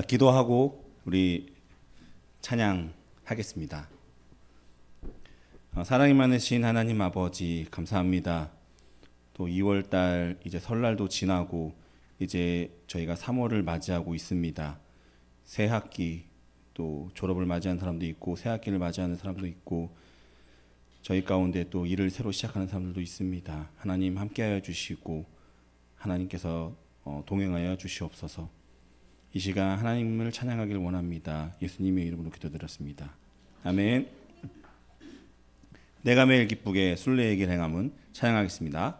기도하고 우리 찬양하겠습니다. 사랑이 많으신 하나님 아버지 감사합니다. 또 2월달 이제 설날도 지나고 이제 저희가 3월을 맞이하고 있습니다. 새 학기 또 졸업을 맞이하는 사람도 있고 새 학기를 맞이하는 사람도 있고 저희 가운데 또 일을 새로 시작하는 사람들도 있습니다. 하나님 함께하여 주시고 하나님께서 동행하여 주시옵소서. 이 시간 하나님을 찬양하길 원합니다. 예수님의 이름으로 기도드렸습니다. 아멘. 내가 매일 기쁘게 순례의 길 행함은 찬양하겠습니다.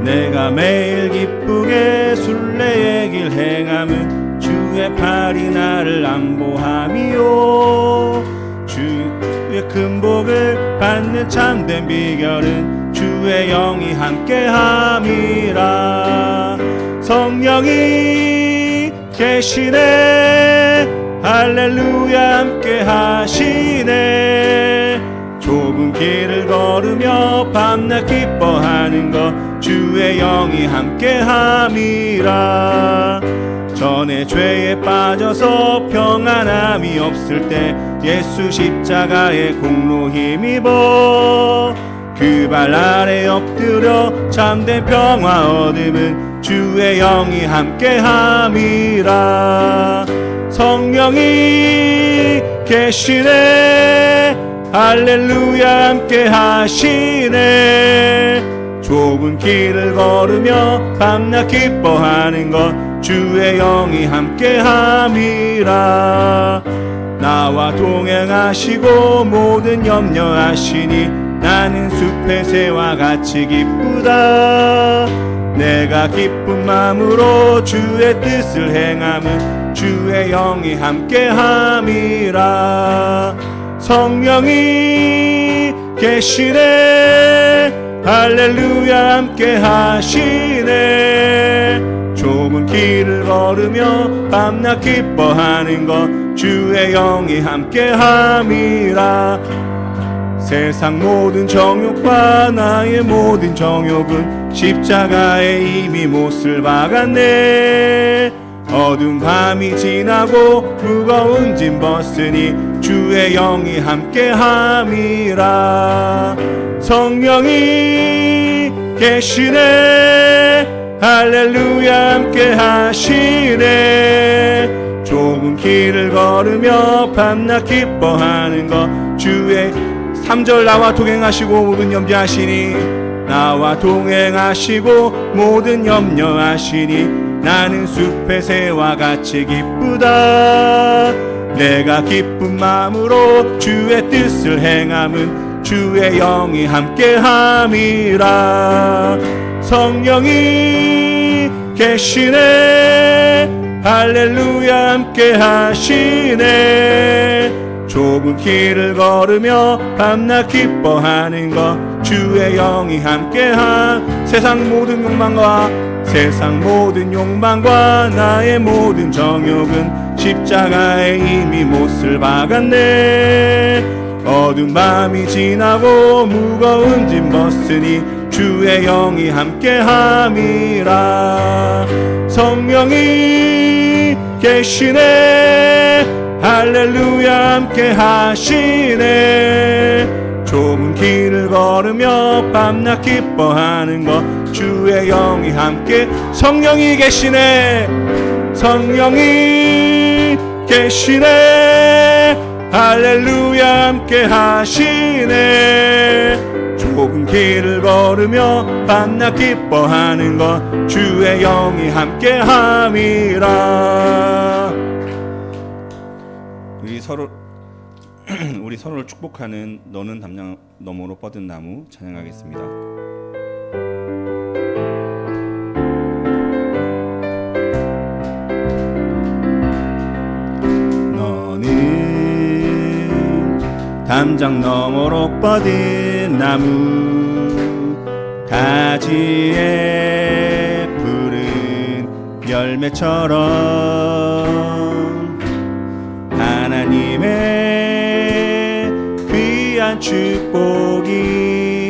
내가 매일 기쁘게 순례의 길 행함은 주의 팔이 나를 안보함이요 주의 큰 복을 받는 참된 비결은 주의 영이 함께함이라. 성령이 계시네 할렐루야 함께하시네. 좁은 길을 걸으며 밤낮 기뻐하는 것 주의 영이 함께함이라. 전에 죄에 빠져서 평안함이 없을 때 예수 십자가의 공로 힘입어 그 발 아래 엎드려 참된 평화 얻음은 주의 영이 함께함이라. 성령이 계시네 할렐루야 함께하시네. 좁은 길을 걸으며 밤낮 기뻐하는 것 주의 영이 함께함이라. 나와 동행하시고 모든 염려하시니 나는 숲의 새와 같이 기쁘다. 내가 기쁜 마음으로 주의 뜻을 행함은 주의 영이 함께함이라. 성령이 계시네 할렐루야 함께하시네. 좁은 길을 걸으며 밤낮 기뻐하는 것 주의 영이 함께함이라. 세상 모든 정욕과 나의 모든 정욕은 십자가에 이미 못을 박았네. 어두운 밤이 지나고 무거운 짐 벗으니 주의 영이 함께함이라. 성령이 계시네 할렐루야 함께하시네. 좁은 길을 걸으며 밤낮 기뻐하는 것 주의 3절 나와 동행하시고 모든 염려하시니 나와 동행하시고 모든 염려하시니 나는 숲의 새와 같이 기쁘다. 내가 기쁜 마음으로 주의 뜻을 행함은 주의 영이 함께함이라. 성령이 계시네 할렐루야 함께하시네. 좁은 길을 걸으며 밤낮 기뻐하는 것 주의 영이 함께한. 세상 모든 욕망과 나의 모든 정욕은 십자가에 이미 못을 박았네. 어두운 밤이 지나고 무거운 짐 벗으니 주의 영이 함께함이라. 성령이 계시네 할렐루야 함께하시네. 좁은 길을 걸으며 밤낮 기뻐하는 것 주의 영이 함께. 성령이 계시네 성령이 계시네 할렐루야 함께하시네. 좁은 길을 걸으며 밤낮 기뻐하는 것 주의 영이 함께함이라. 우리 서로를 축복하는 너는 담양 너머로 뻗은 나무 찬양하겠습니다. 너는 담장 너머로 뻗은 나무 가지에 푸른 열매처럼 하나님의 귀한 축복이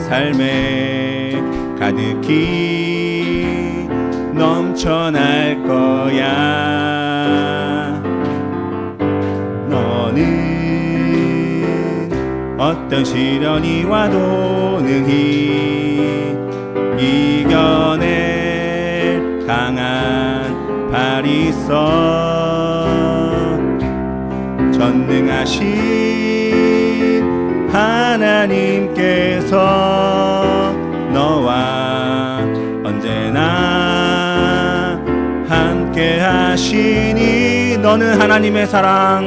삶에 가득히 넘쳐날 거야. 너는 어떤 시련이 와도 능히 이겨낼 강한 발이 있어. 전능하신 하나님께서 너와 언제나 함께 하시니. 너는 하나님의 사랑,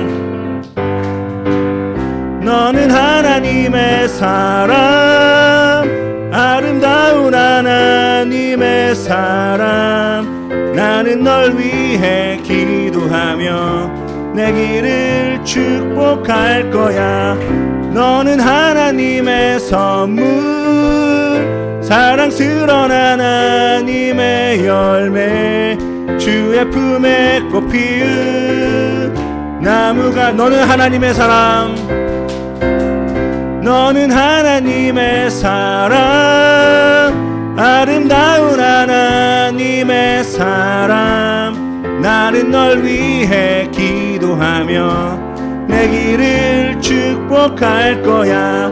너는 하나님의 사랑, 아름다운 하나님의 사랑. 나는 널 위해 기도하며 내 길을 축복할 거야. 너는 하나님의 선물, 사랑스러운 하나님의 열매, 주의 품에 꽃 피운 나무가. 너는 하나님의 사랑, 너는 하나님의 사랑, 아름다운 하나님의 사랑. 나는 널 위해 기도하며 내 길을 축복할 거야.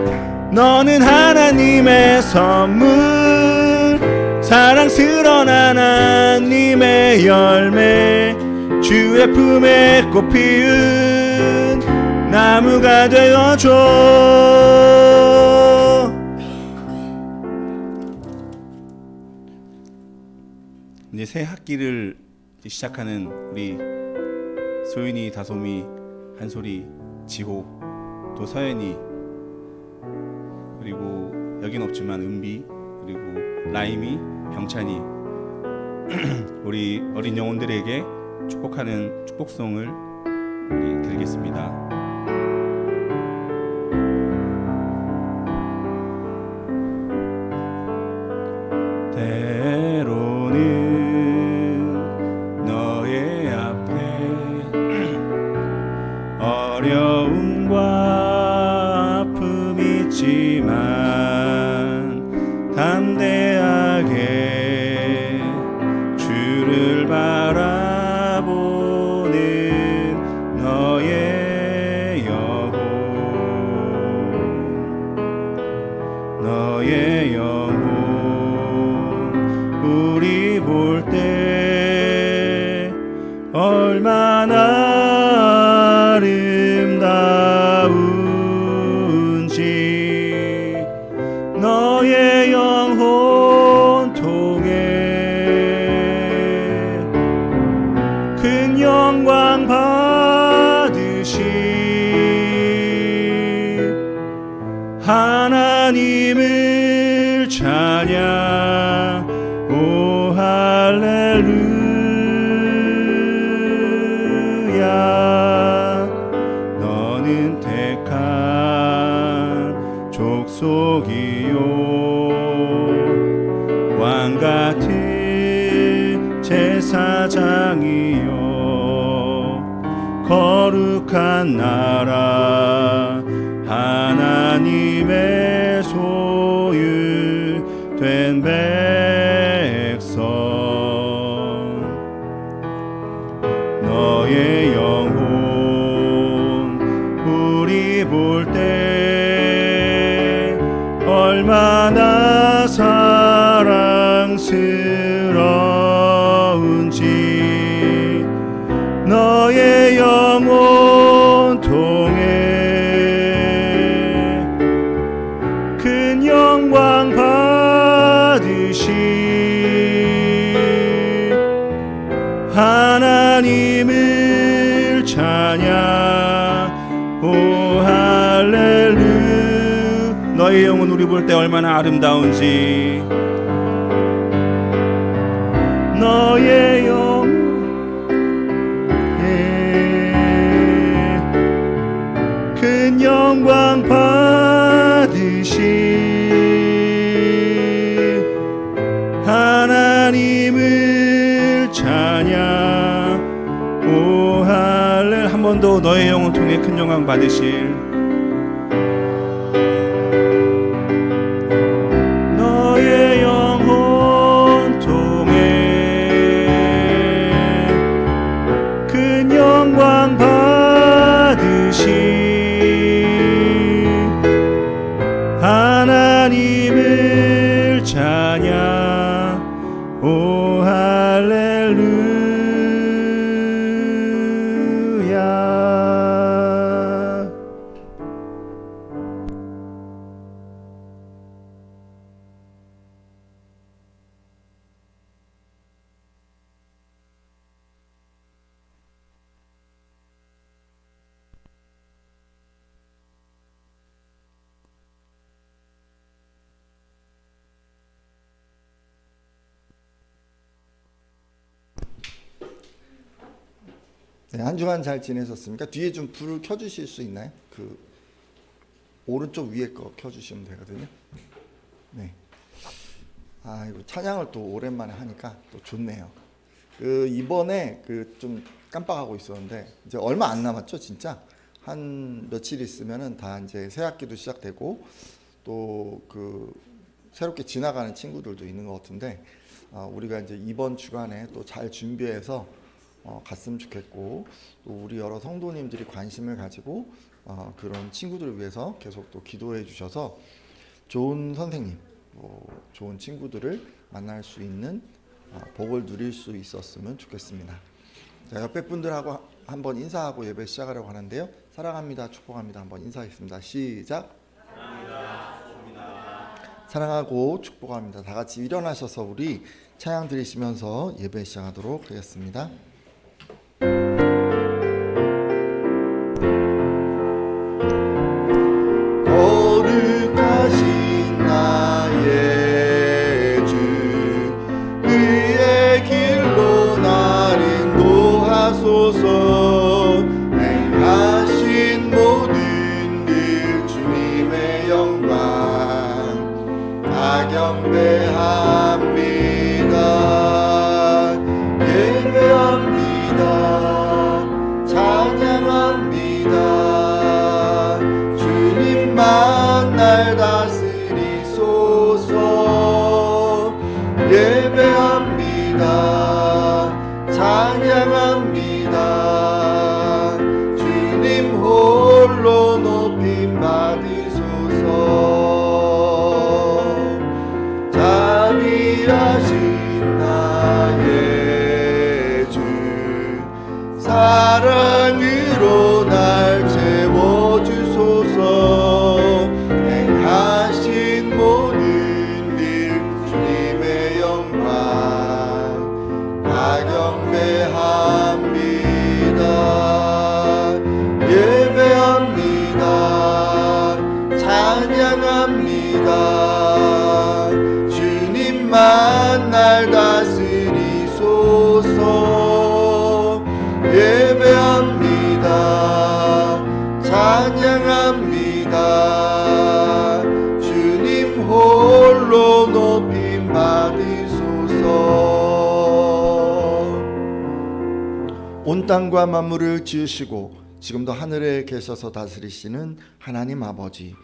너는 하나님의 선물, 사랑스러운 하나님의 열매, 주의 품에 꽃 피운 나무가 되어줘. 이제 새 학기를 시작하는 우리 소윤이, 다솜이, 한솔이, 지호, 또 서연이, 그리고 여긴 없지만 은비, 그리고 라임이, 병찬이 우리 어린 영혼들에게 축복하는 축복송을 우리 드리겠습니다. 때로는 너의 앞에 어려움과 아픔이 있지만 담대하게 주를 바라보는 너의 영혼, 너의 영혼 우리 볼 때 얼마나 아름다운지 너의 영혼 통해 큰 영광 받으신 하나님을 찬양. 오 할렐루야. 너는 택한 족속이요 왕같은 제사장이요 거룩한 나라 하나님의 소유된 백성. 너의 영혼 우리 볼 때 얼마나 사랑스러운지 너의 영혼 통해 큰 영광 받으신 하나님을 찬양. 오 할렐루야. 너의 영혼 우리 볼 때 얼마나 아름다운지 너의 영혼 큰 영광 받으신 하나님을 찬양. 오 할렐루야. 한 번 더 너의 영혼 통해 큰 영광 받으실 하나님을 찬양. 오 할렐루야. 네, 한 주간 잘 지내셨습니까? 뒤에 좀 불을 켜주실 수 있나요? 그 오른쪽 위에 거 켜주시면 되거든요. 네. 이거 찬양을 또 오랜만에 하니까 또 좋네요. 이번에 좀 깜빡하고 있었는데 이제 얼마 안 남았죠, 진짜. 한 며칠 있으면은 다 이제 새 학기도 시작되고 또 새롭게 지나가는 친구들도 있는 것 같은데 우리가 이제 이번 주간에 또 잘 준비해서 갔으면 좋겠고, 또 우리 여러 성도님들이 관심을 가지고 그런 친구들을 위해서 계속 또 기도해 주셔서 좋은 선생님, 좋은 친구들을 만날 수 있는 복을 누릴 수 있었으면 좋겠습니다. 자, 옆에 분들하고 한번 인사하고 예배 시작하려고 하는데요. 사랑합니다, 축복합니다. 한번 인사하겠습니다. 시작. 사랑합니다, 축복합니다. 사랑하고 축복합니다. 다 같이 일어나셔서 우리 찬양 드리시면서 예배 시작하도록 하겠습니다. 거룩하신 나의 주, 의의 길로 날 인도하소서. 행하신 모든 일 주님의 영광 다 경배합니다. 예배합니다. 찬양합니다. 주님만 날 다스리소서. 예배합니다. 찬양합니다. 주님 홀로 높임 받으소서. 자비하신 나의 주, 사랑으로 날 채워주소서. 행하신 모든 일 주님의 영광 다 경배합니다. 예배합니다. 찬양합니다. 주님만 날 다스리소서. 예배합니다. 찬양합니다. 주님 홀로 높임 받으소서. 온 땅과 만물을 지으시고 지금도 하늘에 계셔서 다스리시는 하나님 아버지,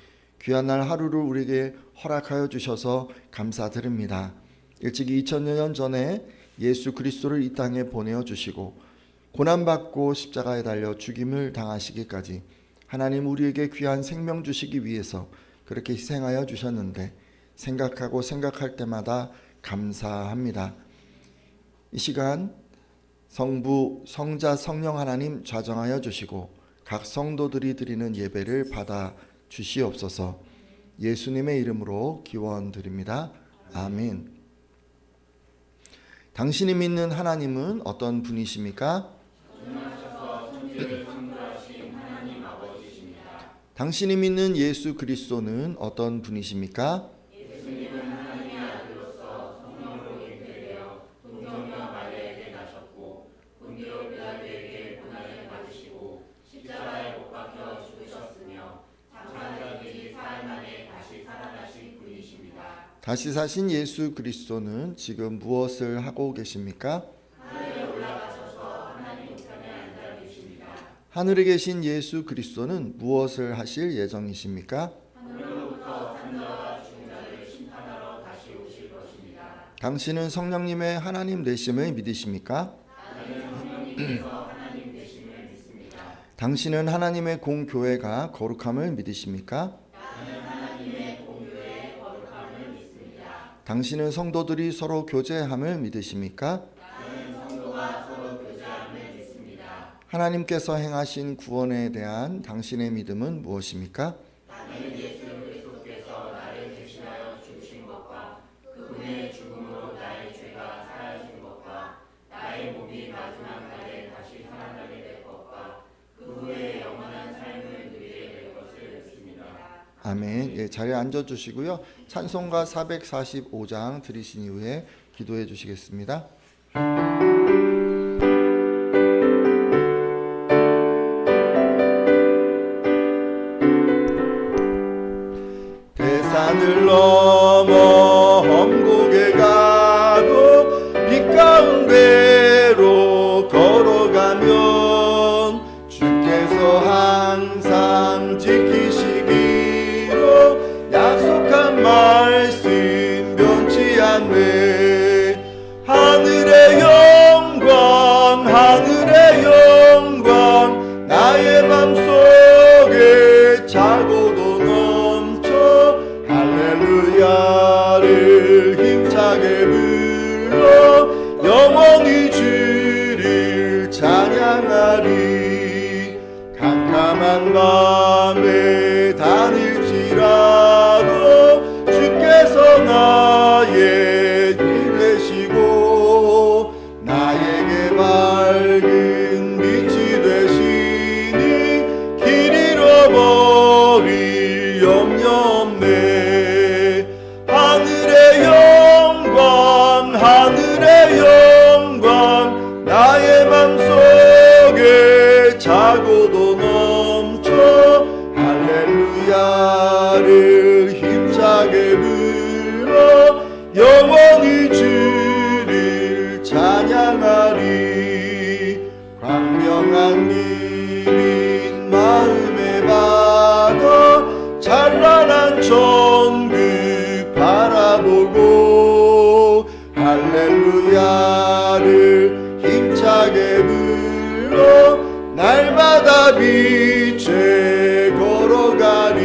귀한 날 하루를 우리에게 허락하여 주셔서 감사드립니다. 일찍이 2000년 전에 예수 그리스도를 이 땅에 보내어 주시고 고난받고 십자가에 달려 죽임을 당하시기까지 하나님 우리에게 귀한 생명 주시기 위해서 그렇게 희생하여 주셨는데, 생각하고 생각할 때마다 감사합니다. 이 시간 성부, 성자, 성령 하나님 좌정하여 주시고 각 성도들이 드리는 예배를 받아 주시옵소서. 예수님의 이름으로 기원드립니다. 아멘. 당신이 믿는 하나님은 어떤 분이십니까? 당신이 믿는 예수 그리스도는 어떤 분이십니까? 예수님은 하나님의 아들로서 성령으로 잉태되어 동정녀 마리아에게 나셨고 본디오 빌라도에게 고난을 받으시고 십자가에 못 박혀 죽으셨으며 장사된 지 사흘 만에 다시 살아나신 분이십니다. 다시 사신 예수 그리스도는 지금 무엇을 하고 계십니까? 하늘에 계신 예수 그리스도는 무엇을 하실 예정이십니까? 하늘로부터 산자와 죽은 자를 심판하러 다시 오실 것입니다. 당신은 성령님의 하나님 되심을 믿으십니까? 나는 성령님께서 하나님 되심을 믿습니다. 당신은 하나님의 공교회가 거룩함을 믿으십니까? 나는 하나님의 공교회의 거룩함을 당신은 성도들이 서로 교제함을 믿으십니까? 하나님께서 행하신 구원에 대한 당신의 믿음은 무엇입니까? 아멘. 예, 자리에 앉아 주시고요. 찬송가 445장 들으신 이후에 기도해 주시겠습니다. 대산을 넘어 험곡에 가도 빛 가운데로 걸어가면 주께서 항상 지키시기로 약속한 말씀 변치 않네. 하늘의 영광 하늘의 영광 나의 맘속에 차고도 넘쳐 할렐루야를 힘차게 불러 영원히 주를 찬양하리. 캄캄한 밤에 다닐지라도 주께서 나의 길 되시고 나에게 밝은 빛이 되시니 길 잃어버릴 염려 없네. 하늘의 영광 하늘의 영광 나의 맘속에 차고도 넘쳐 할렐루야를 힘차게 불러 영원히 주를 찬양하리. 광명한 빛인 마음에 받아 찬란한 천국 바라보고 할렐루야를 힘차게 불러 날마다 빛에 걸어가리.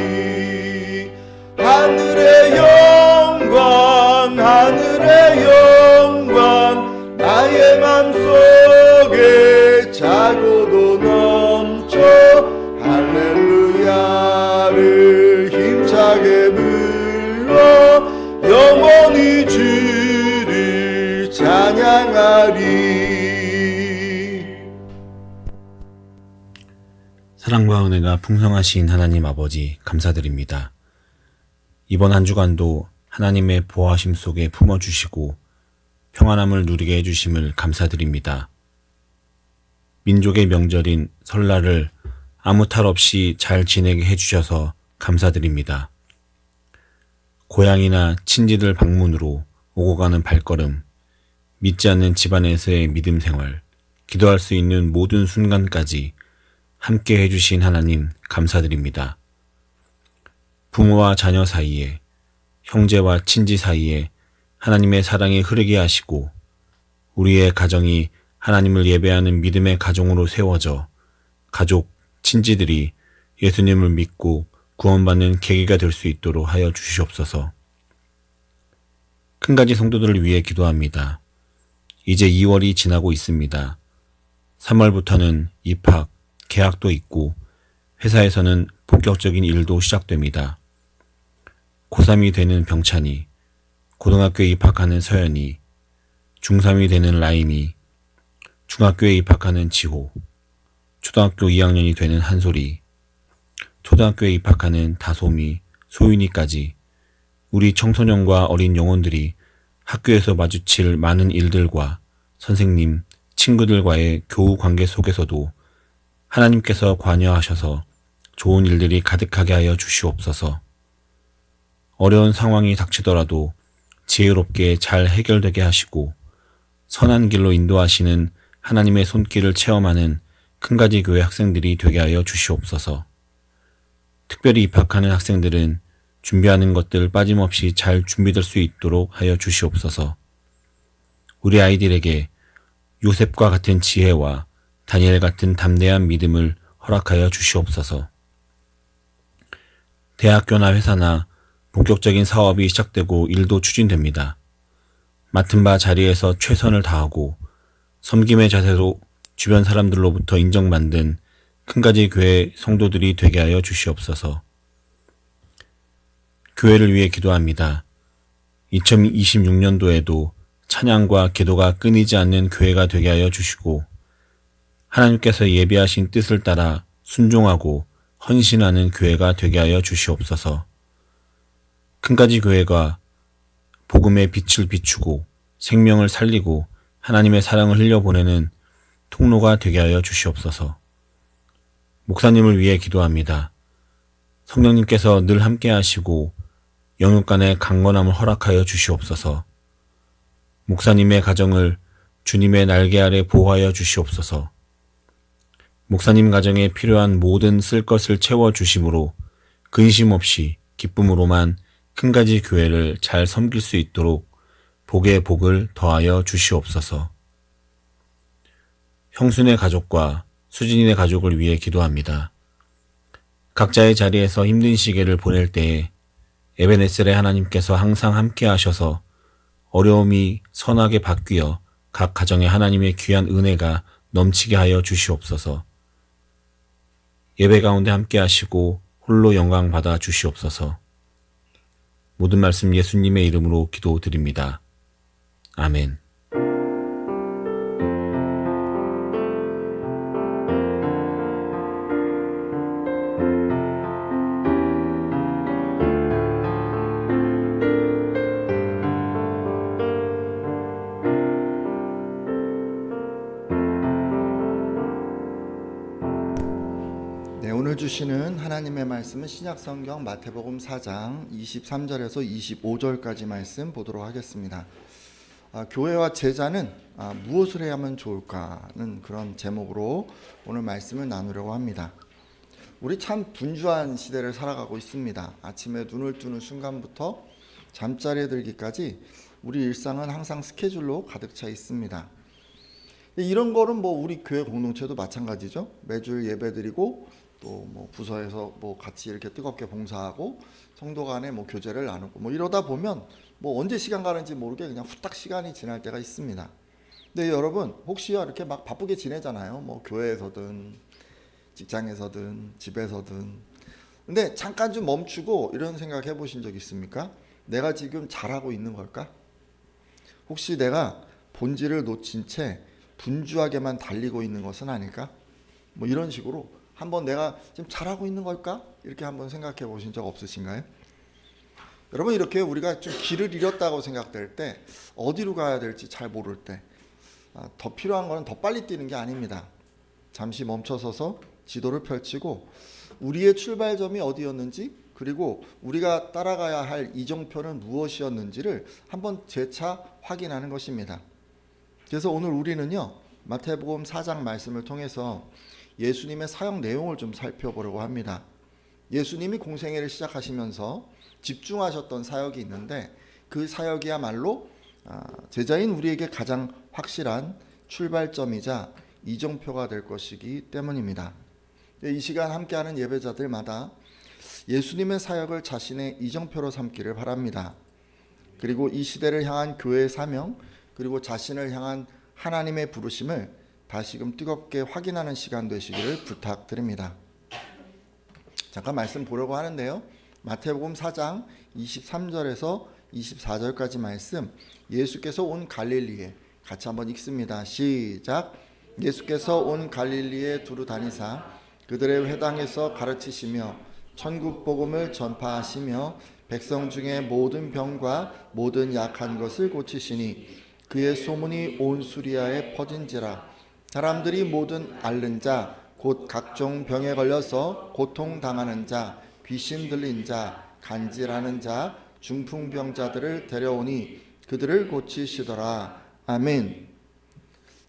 하늘의 영광 하늘의 영광 나의 맘속에 차고도 넘쳐 할렐루야를 힘차게 불러 영원히 주를 찬양하리. 사랑과 은혜가 풍성하신 하나님 아버지 감사드립니다. 이번 한 주간도 하나님의 보호하심 속에 품어주시고 평안함을 누리게 해주심을 감사드립니다. 민족의 명절인 설날을 아무 탈 없이 잘 지내게 해주셔서 감사드립니다. 고향이나 친지들 방문으로 오고 가는 발걸음, 믿지 않는 집안에서의 믿음 생활, 기도할 수 있는 모든 순간까지 함께 해주신 하나님 감사드립니다. 부모와 자녀 사이에, 형제와 친지 사이에 하나님의 사랑이 흐르게 하시고 우리의 가정이 하나님을 예배하는 믿음의 가정으로 세워져 가족, 친지들이 예수님을 믿고 구원받는 계기가 될 수 있도록 하여 주시옵소서. 큰가지 성도들을 위해 기도합니다. 이제 2월이 지나고 있습니다. 3월부터는 입학, 계약도 있고 회사에서는 본격적인 일도 시작됩니다. 고3이 되는 병찬이, 고등학교에 입학하는 서연이, 중3이 되는 라임이, 중학교에 입학하는 지호, 초등학교 2학년이 되는 한솔이, 초등학교에 입학하는 다솜이, 소윤이까지 우리 청소년과 어린 영혼들이 학교에서 마주칠 많은 일들과 선생님, 친구들과의 교우 관계 속에서도 하나님께서 관여하셔서 좋은 일들이 가득하게 하여 주시옵소서. 어려운 상황이 닥치더라도 지혜롭게 잘 해결되게 하시고 선한 길로 인도하시는 하나님의 손길을 체험하는 큰가지 교회 학생들이 되게 하여 주시옵소서. 특별히 입학하는 학생들은 준비하는 것들 빠짐없이 잘 준비될 수 있도록 하여 주시옵소서. 우리 아이들에게 요셉과 같은 지혜와 다니엘 같은 담대한 믿음을 허락하여 주시옵소서. 대학교나 회사나 본격적인 사업이 시작되고 일도 추진됩니다. 맡은 바 자리에서 최선을 다하고 섬김의 자세로 주변 사람들로부터 인정받는 큰가지 교회 성도들이 되게 하여 주시옵소서. 교회를 위해 기도합니다. 2026년도에도 찬양과 기도가 끊이지 않는 교회가 되게 하여 주시고 하나님께서 예비하신 뜻을 따라 순종하고 헌신하는 교회가 되게 하여 주시옵소서. 큰가지 교회가 복음의 빛을 비추고 생명을 살리고 하나님의 사랑을 흘려보내는 통로가 되게 하여 주시옵소서. 목사님을 위해 기도합니다. 성령님께서 늘 함께 하시고 영육 간의 강건함을 허락하여 주시옵소서. 목사님의 가정을 주님의 날개 아래 보호하여 주시옵소서. 목사님 가정에 필요한 모든 쓸 것을 채워주심으로 근심 없이 기쁨으로만 큰가지 교회를 잘 섬길 수 있도록 복의 복을 더하여 주시옵소서. 형순의 가족과 수진이의 가족을 위해 기도합니다. 각자의 자리에서 힘든 시기를 보낼 때에 에베네셀의 하나님께서 항상 함께 하셔서 어려움이 선하게 바뀌어 각 가정에 하나님의 귀한 은혜가 넘치게 하여 주시옵소서. 예배 가운데 함께 하시고 홀로 영광 받아 주시옵소서. 모든 말씀 예수님의 이름으로 기도드립니다. 아멘. 네, 오늘 주시는 하나님의 말씀은 신약성경 마태복음 4장 23절에서 25절까지 말씀 보도록 하겠습니다. 교회와 제자는 무엇을 해야 하면 좋을까는 그런 제목으로 오늘 말씀을 나누려고 합니다. 우리 참 분주한 시대를 살아가고 있습니다. 아침에 눈을 뜨는 순간부터 잠자리에 들기까지 우리 일상은 항상 스케줄로 가득 차 있습니다. 이런 거는 우리 교회 공동체도 마찬가지죠. 매주 예배드리고 또 부서에서 같이 이렇게 뜨겁게 봉사하고 성도 간에 교제를 나누고 이러다 보면 언제 시간 가는지 모르게 그냥 후딱 시간이 지날 때가 있습니다. 근데 여러분 혹시 이렇게 막 바쁘게 지내잖아요. 교회에서든 직장에서든 집에서든. 근데 잠깐 좀 멈추고 이런 생각 해보신 적 있습니까? 내가 지금 잘하고 있는 걸까? 혹시 내가 본질을 놓친 채 분주하게만 달리고 있는 것은 아닐까? 이런 식으로 한번 내가 지금 잘하고 있는 걸까? 이렇게 한번 생각해 보신 적 없으신가요? 여러분 이렇게 우리가 좀 길을 잃었다고 생각될 때 어디로 가야 될지 잘 모를 때 더 필요한 거는 더 빨리 뛰는 게 아닙니다. 잠시 멈춰서서 지도를 펼치고 우리의 출발점이 어디였는지 그리고 우리가 따라가야 할 이정표는 무엇이었는지를 한번 재차 확인하는 것입니다. 그래서 오늘 우리는요 마태복음 4장 말씀을 통해서 예수님의 사역 내용을 좀 살펴보려고 합니다. 예수님이 공생애를 시작하시면서 집중하셨던 사역이 있는데 그 사역이야말로 제자인 우리에게 가장 확실한 출발점이자 이정표가 될 것이기 때문입니다. 이 시간 함께하는 예배자들마다 예수님의 사역을 자신의 이정표로 삼기를 바랍니다. 그리고 이 시대를 향한 교회의 사명 그리고 자신을 향한 하나님의 부르심을 다시금 뜨겁게 확인하는 시간 되시기를 부탁드립니다. 잠깐 말씀 보려고 하는데요. 마태복음 4장 23절에서 24절까지 말씀 예수께서 온 갈릴리에 같이 한번 읽습니다. 시작. 예수께서 온 갈릴리에 두루 다니사 그들의 회당에서 가르치시며 천국 복음을 전파하시며 백성 중에 모든 병과 모든 약한 것을 고치시니 그의 소문이 온 수리아에 퍼진지라. 사람들이 모든 앓는 자, 곧 각종 병에 걸려서 고통당하는 자, 귀신 들린 자, 간질하는 자, 중풍병자들을 데려오니 그들을 고치시더라. 아멘.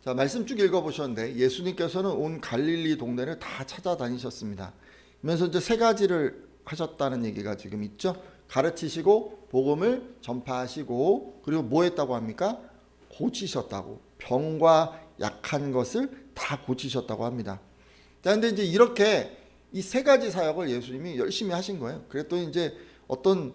자, 말씀 쭉 읽어보셨는데 예수님께서는 온 갈릴리 동네를 다 찾아다니셨습니다. 그러면서 이제 세 가지를 하셨다는 얘기가 지금 있죠. 가르치시고 복음을 전파하시고 그리고 뭐 했다고 합니까? 고치셨다고. 병과 약한 것을 다 고치셨다고 합니다. 자, 근데 이제 이렇게 이 세 가지 사역을 예수님이 열심히 하신 거예요. 그랬더니 이제 어떤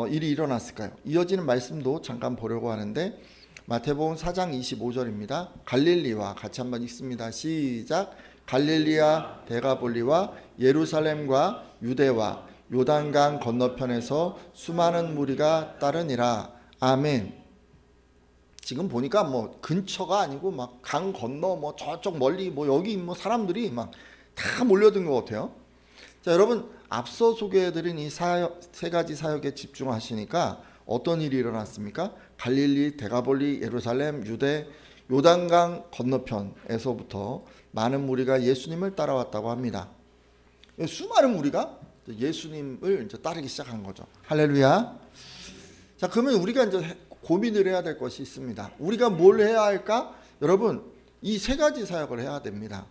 일이 일어났을까요? 이어지는 말씀도 잠깐 보려고 하는데 마태복음 4장 25절입니다. 갈릴리와 같이 한번 읽습니다. 시작. 갈릴리와 데가볼리와 예루살렘과 유대와 요단강 건너편에서 수많은 무리가 따르니라. 아멘. 지금 보니까 뭐 근처가 아니고 막 강 건너 뭐 저쪽 멀리 뭐 여기 뭐 사람들이 막 다 몰려든 것 같아요. 자, 여러분 앞서 소개해드린 이 세 가지 사역에 집중하시니까 어떤 일이 일어났습니까? 갈릴리, 데가볼리, 예루살렘, 유대, 요단강 건너편에서부터 많은 무리가 예수님을 따라왔다고 합니다. 수많은 무리가 예수님을 이제 따르기 시작한 거죠. 할렐루야. 자, 그러면 우리가 이제 고민을 해야 될 것이 있습니다. 우리가 뭘 해야 할까? 여러분, 이 세 가지 사역을 해야 됩니다.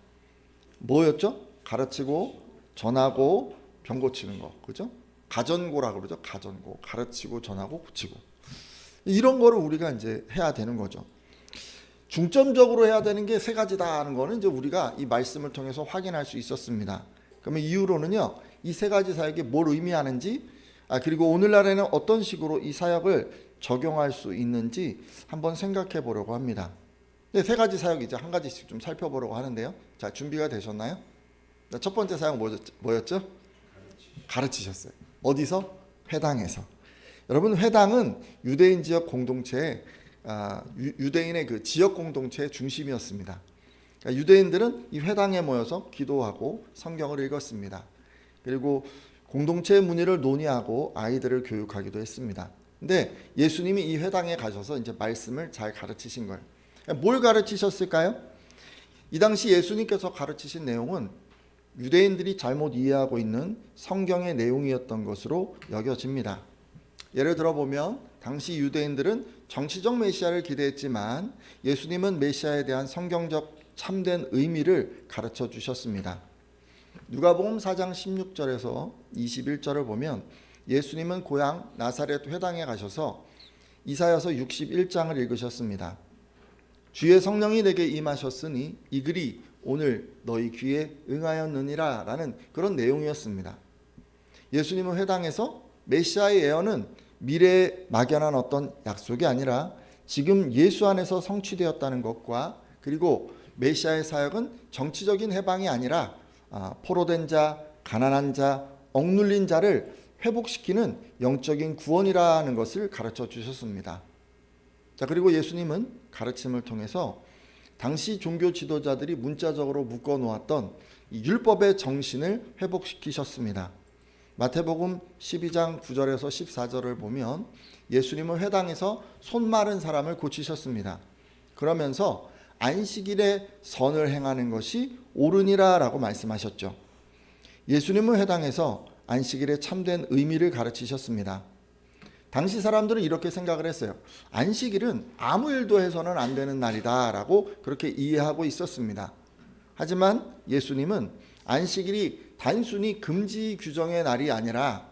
뭐였죠? 가르치고, 전하고, 병 고치는 거. 그죠? 가전고라고 그러죠. 가전고. 가르치고, 전하고, 고치고. 이런 거를 우리가 이제 해야 되는 거죠. 중점적으로 해야 되는 게 세 가지다 하는 거는 이제 우리가 이 말씀을 통해서 확인할 수 있었습니다. 그러면 이후로는요, 이 세 가지 사역이 뭘 의미하는지, 그리고 오늘날에는 어떤 식으로 이 사역을 적용할 수 있는지 한번 생각해 보려고 합니다. 네, 세 가지 사역 이제 한 가지씩 좀 살펴보려고 하는데요. 자, 준비가 되셨나요? 첫 번째 사역 뭐였죠? 가르치셨어요. 어디서? 회당에서. 여러분, 회당은 유대인 지역 공동체의 유대인의 그 지역 공동체의 중심이었습니다. 그러니까 유대인들은 이 회당에 모여서 기도하고 성경을 읽었습니다. 그리고 공동체의 문의를 논의하고 아이들을 교육하기도 했습니다. 근데 예수님이 이 회당에 가셔서 이제 말씀을 잘 가르치신 거예요. 뭘 가르치셨을까요? 이 당시 예수님께서 가르치신 내용은 유대인들이 잘못 이해하고 있는 성경의 내용이었던 것으로 여겨집니다. 예를 들어 보면 당시 유대인들은 정치적 메시아를 기대했지만 예수님은 메시아에 대한 성경적 참된 의미를 가르쳐 주셨습니다. 누가복음 4장 16절에서 21절을 보면 예수님은 고향 나사렛 회당에 가셔서 이사야서 61장을 읽으셨습니다. 주의 성령이 내게 임하셨으니 이 글이 오늘 너희 귀에 응하였느니라 라는 그런 내용이었습니다. 예수님은 회당에서 메시아의 예언은 미래에 막연한 어떤 약속이 아니라 지금 예수 안에서 성취되었다는 것과 그리고 메시아의 사역은 정치적인 해방이 아니라 포로된 자, 가난한 자, 억눌린 자를 회복시키는 영적인 구원이라는 것을 가르쳐 주셨습니다. 자, 그리고 예수님은 가르침을 통해서 당시 종교 지도자들이 문자적으로 묶어 놓았던 이 율법의 정신을 회복시키셨습니다. 마태복음 12장 9절에서 14절을 보면 예수님은 회당에서 손 마른 사람을 고치셨습니다. 그러면서 안식일에 선을 행하는 것이 옳으니라라고 말씀하셨죠. 예수님은 회당에서 안식일의 참된 의미를 가르치셨습니다. 당시 사람들은 이렇게 생각을 했어요. 안식일은 아무 일도 해서는 안 되는 날이다라고 그렇게 이해하고 있었습니다. 하지만 예수님은 안식일이 단순히 금지 규정의 날이 아니라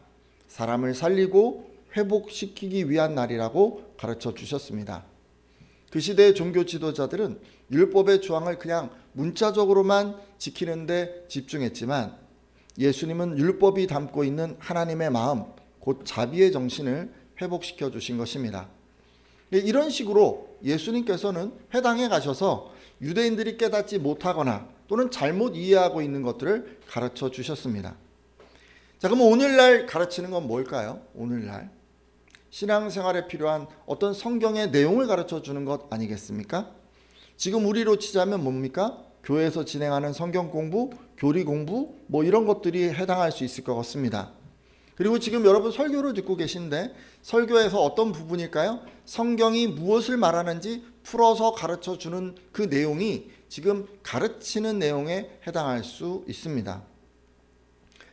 사람을 살리고 회복시키기 위한 날이라고 가르쳐 주셨습니다. 그 시대의 종교 지도자들은 율법의 조항을 그냥 문자적으로만 지키는 데 집중했지만 예수님은 율법이 담고 있는 하나님의 마음, 곧 자비의 정신을 회복시켜 주신 것입니다. 이런 식으로 예수님께서는 회당에 가셔서 유대인들이 깨닫지 못하거나 또는 잘못 이해하고 있는 것들을 가르쳐 주셨습니다. 자, 그럼 오늘날 가르치는 건 뭘까요? 오늘날 신앙생활에 필요한 어떤 성경의 내용을 가르쳐 주는 것 아니겠습니까? 지금 우리로 치자면 뭡니까? 교회에서 진행하는 성경 공부, 교리 공부 뭐 이런 것들이 해당할 수 있을 것 같습니다. 그리고 지금 여러분 설교를 듣고 계신데 설교에서 어떤 부분일까요? 성경이 무엇을 말하는지 풀어서 가르쳐 주는 그 내용이 지금 가르치는 내용에 해당할 수 있습니다.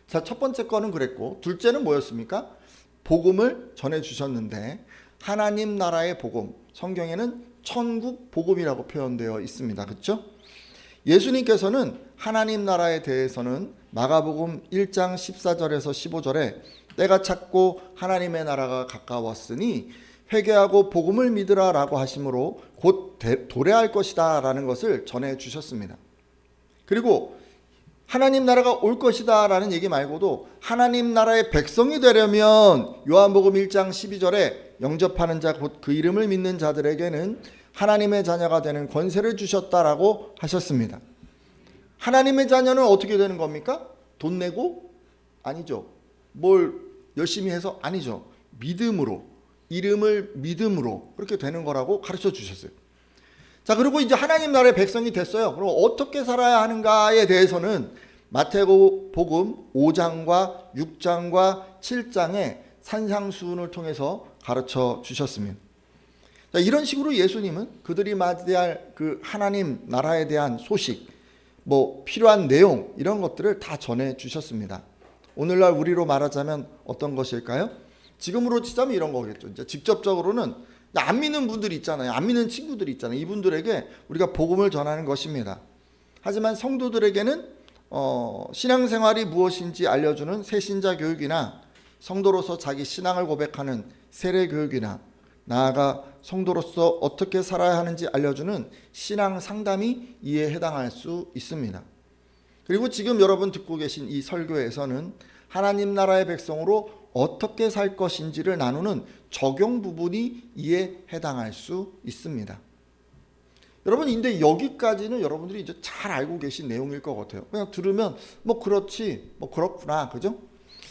자, 첫 번째 거는 그랬고 둘째는 뭐였습니까? 복음을 전해 주셨는데 하나님 나라의 복음, 성경에는 천국 복음이라고 표현되어 있습니다. 그렇죠? 예수님께서는 하나님 나라에 대해서는 마가복음 1장 14절에서 15절에 때가 찼고 하나님의 나라가 가까웠으니 회개하고 복음을 믿으라라고 하심으로 곧 도래할 것이다 라는 것을 전해 주셨습니다. 그리고 하나님 나라가 올 것이다 라는 얘기 말고도 하나님 나라의 백성이 되려면 요한복음 1장 12절에 영접하는 자 곧 그 이름을 믿는 자들에게는 하나님의 자녀가 되는 권세를 주셨다라고 하셨습니다. 하나님의 자녀는 어떻게 되는 겁니까? 돈 내고? 아니죠. 뭘 열심히 해서? 아니죠. 믿음으로, 이름을 믿음으로 그렇게 되는 거라고 가르쳐 주셨어요. 자, 그리고 이제 하나님 나라의 백성이 됐어요. 그럼 어떻게 살아야 하는가에 대해서는 마태복음 5장과 6장과 7장의 산상수훈을 통해서 가르쳐 주셨습니다. 자, 이런 식으로 예수님은 그들이 맞이할 그 하나님 나라에 대한 소식, 필요한 내용 이런 것들을 다 전해 주셨습니다. 오늘날 우리로 말하자면 어떤 것일까요? 지금으로 치자면 이런 거겠죠. 이제 직접적으로는 안 믿는 분들이 있잖아요. 안 믿는 친구들이 있잖아요. 이분들에게 우리가 복음을 전하는 것입니다. 하지만 성도들에게는 신앙생활이 무엇인지 알려주는 새신자 교육이나 성도로서 자기 신앙을 고백하는 세례 교육이나 나아가 성도로서 어떻게 살아야 하는지 알려주는 신앙 상담이 이에 해당할 수 있습니다. 그리고 지금 여러분 듣고 계신 이 설교에서는 하나님 나라의 백성으로 어떻게 살 것인지를 나누는 적용 부분이 이에 해당할 수 있습니다. 여러분, 근데 여기까지는 여러분들이 이제 잘 알고 계신 내용일 것 같아요. 그냥 들으면 그렇지, 그렇구나, 그죠?